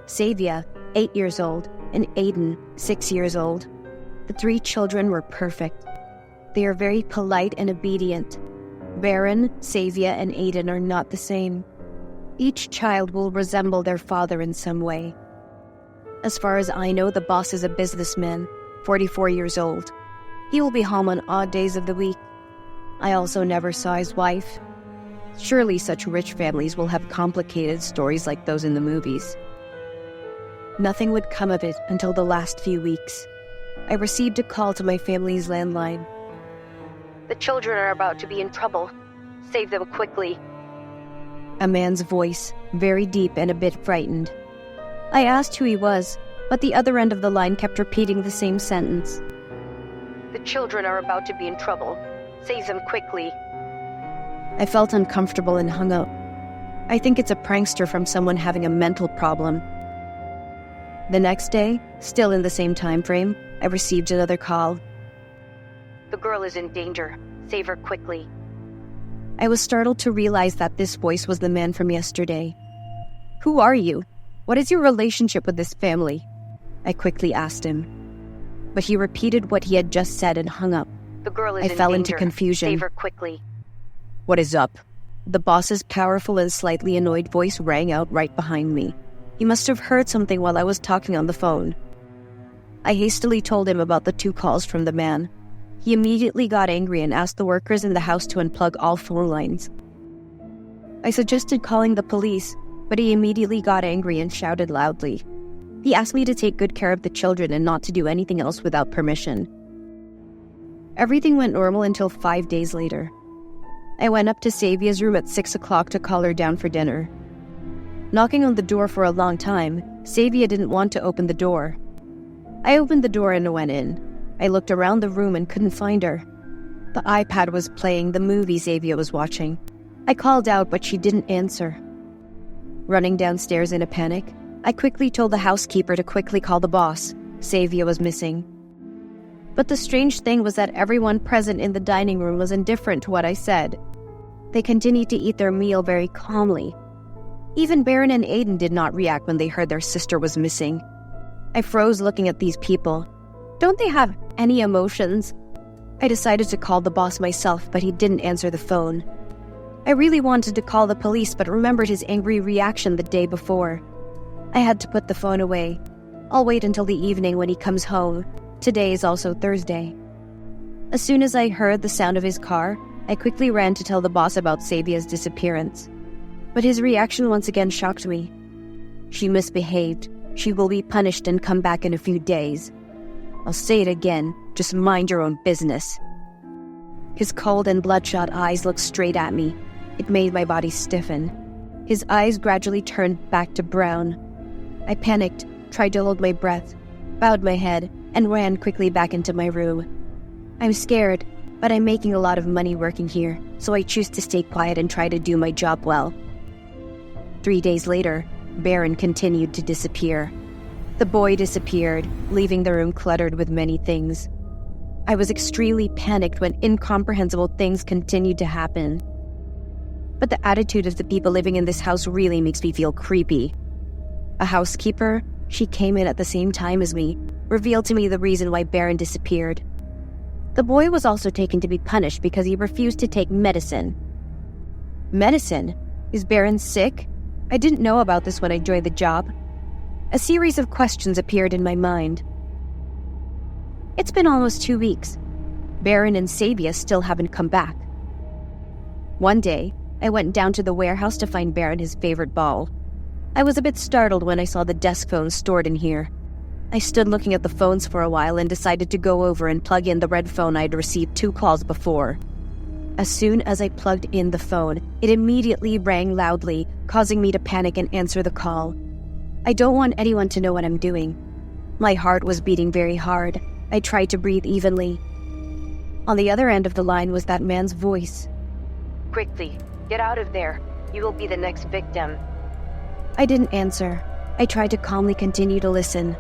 Savia, 8 years old, and Aiden, 6 years old. The 3 children were perfect. They are very polite and obedient. Baron, Savia, and Aiden are not the same. Each child will resemble their father in some way. As far as I know, the boss is a businessman, 44 years old. He will be home on odd days of the week. I also never saw his wife. Surely such rich families will have complicated stories like those in the movies. Nothing would come of it until the last few weeks. I received a call to my family's landline. The children are about to be in trouble. Save them quickly. A man's voice, very deep and a bit frightened. I asked who he was, but the other end of the line kept repeating the same sentence. The children are about to be in trouble. Save them quickly. I felt uncomfortable and hung up. I think it's a prankster from someone having a mental problem. The next day, still in the same time frame, I received another call. The girl is in danger. Save her quickly. I was startled to realize that this voice was the man from yesterday. Who are you? What is your relationship with this family? I quickly asked him. But he repeated what he had just said and hung up. The girl is in danger. I fell into confusion. Save her quickly. What is up? The boss's powerful and slightly annoyed voice rang out right behind me. He must have heard something while I was talking on the phone. I hastily told him about the 2 calls from the man. He immediately got angry and asked the workers in the house to unplug all phone lines. I suggested calling the police, but he immediately got angry and shouted loudly. He asked me to take good care of the children and not to do anything else without permission. Everything went normal until 5 days later. I went up to Savia's room at 6 o'clock to call her down for dinner. Knocking on the door for a long time, Savia didn't want to open the door. I opened the door and went in. I looked around the room and couldn't find her. The iPad was playing the movie Savia was watching. I called out, but she didn't answer. Running downstairs in a panic, I quickly told the housekeeper to quickly call the boss. Savia was missing. But the strange thing was that everyone present in the dining room was indifferent to what I said. They continued to eat their meal very calmly. Even Baron and Aiden did not react when they heard their sister was missing. I froze looking at these people. Don't they have any emotions? I decided to call the boss myself, but he didn't answer the phone. I really wanted to call the police, but remembered his angry reaction the day before. I had to put the phone away. I'll wait until the evening when he comes home. Today is also Thursday. As soon as I heard the sound of his car, I quickly ran to tell the boss about Savia's disappearance. But his reaction once again shocked me. She misbehaved. She will be punished and come back in a few days. I'll say it again, just mind your own business. His cold and bloodshot eyes looked straight at me. It made my body stiffen. His eyes gradually turned back to brown. I panicked, tried to hold my breath, bowed my head, and ran quickly back into my room. I'm scared, but I'm making a lot of money working here, so I choose to stay quiet and try to do my job well. 3 days later, Baron continued to disappear. The boy disappeared, leaving the room cluttered with many things. I was extremely panicked when incomprehensible things continued to happen. But the attitude of the people living in this house really makes me feel creepy. A housekeeper, she came in at the same time as me, revealed to me the reason why Baron disappeared. The boy was also taken to be punished because he refused to take medicine. Medicine? Is Baron sick? I didn't know about this when I joined the job. A series of questions appeared in my mind. It's been almost 2 weeks. Baron and Savia still haven't come back. One day, I went down to the warehouse to find Baron his favorite ball. I was a bit startled when I saw the desk phone stored in here. I stood looking at the phones for a while and decided to go over and plug in the red phone I'd received 2 calls before. As soon as I plugged in the phone, it immediately rang loudly, causing me to panic and answer the call. I don't want anyone to know what I'm doing. My heart was beating very hard. I tried to breathe evenly. On the other end of the line was that man's voice. Quickly, get out of there. You will be the next victim. I didn't answer. I tried to calmly continue to listen.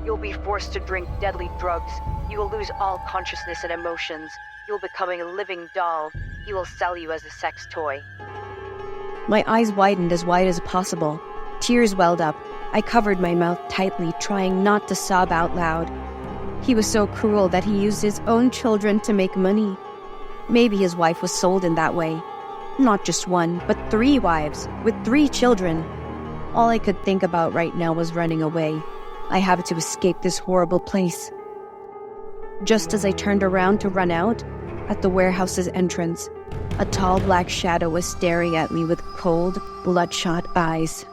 You'll be forced to drink deadly drugs. You will lose all consciousness and emotions. You'll become a living doll. He will sell you as a sex toy. My eyes widened as wide as possible. Tears welled up. I covered my mouth tightly, trying not to sob out loud. He was so cruel that he used his own children to make money. Maybe his wife was sold in that way. Not just 1, but 3 wives, with 3 children. All I could think about right now was running away. I have to escape this horrible place. Just as I turned around to run out, at the warehouse's entrance, a tall black shadow was staring at me with cold, bloodshot eyes.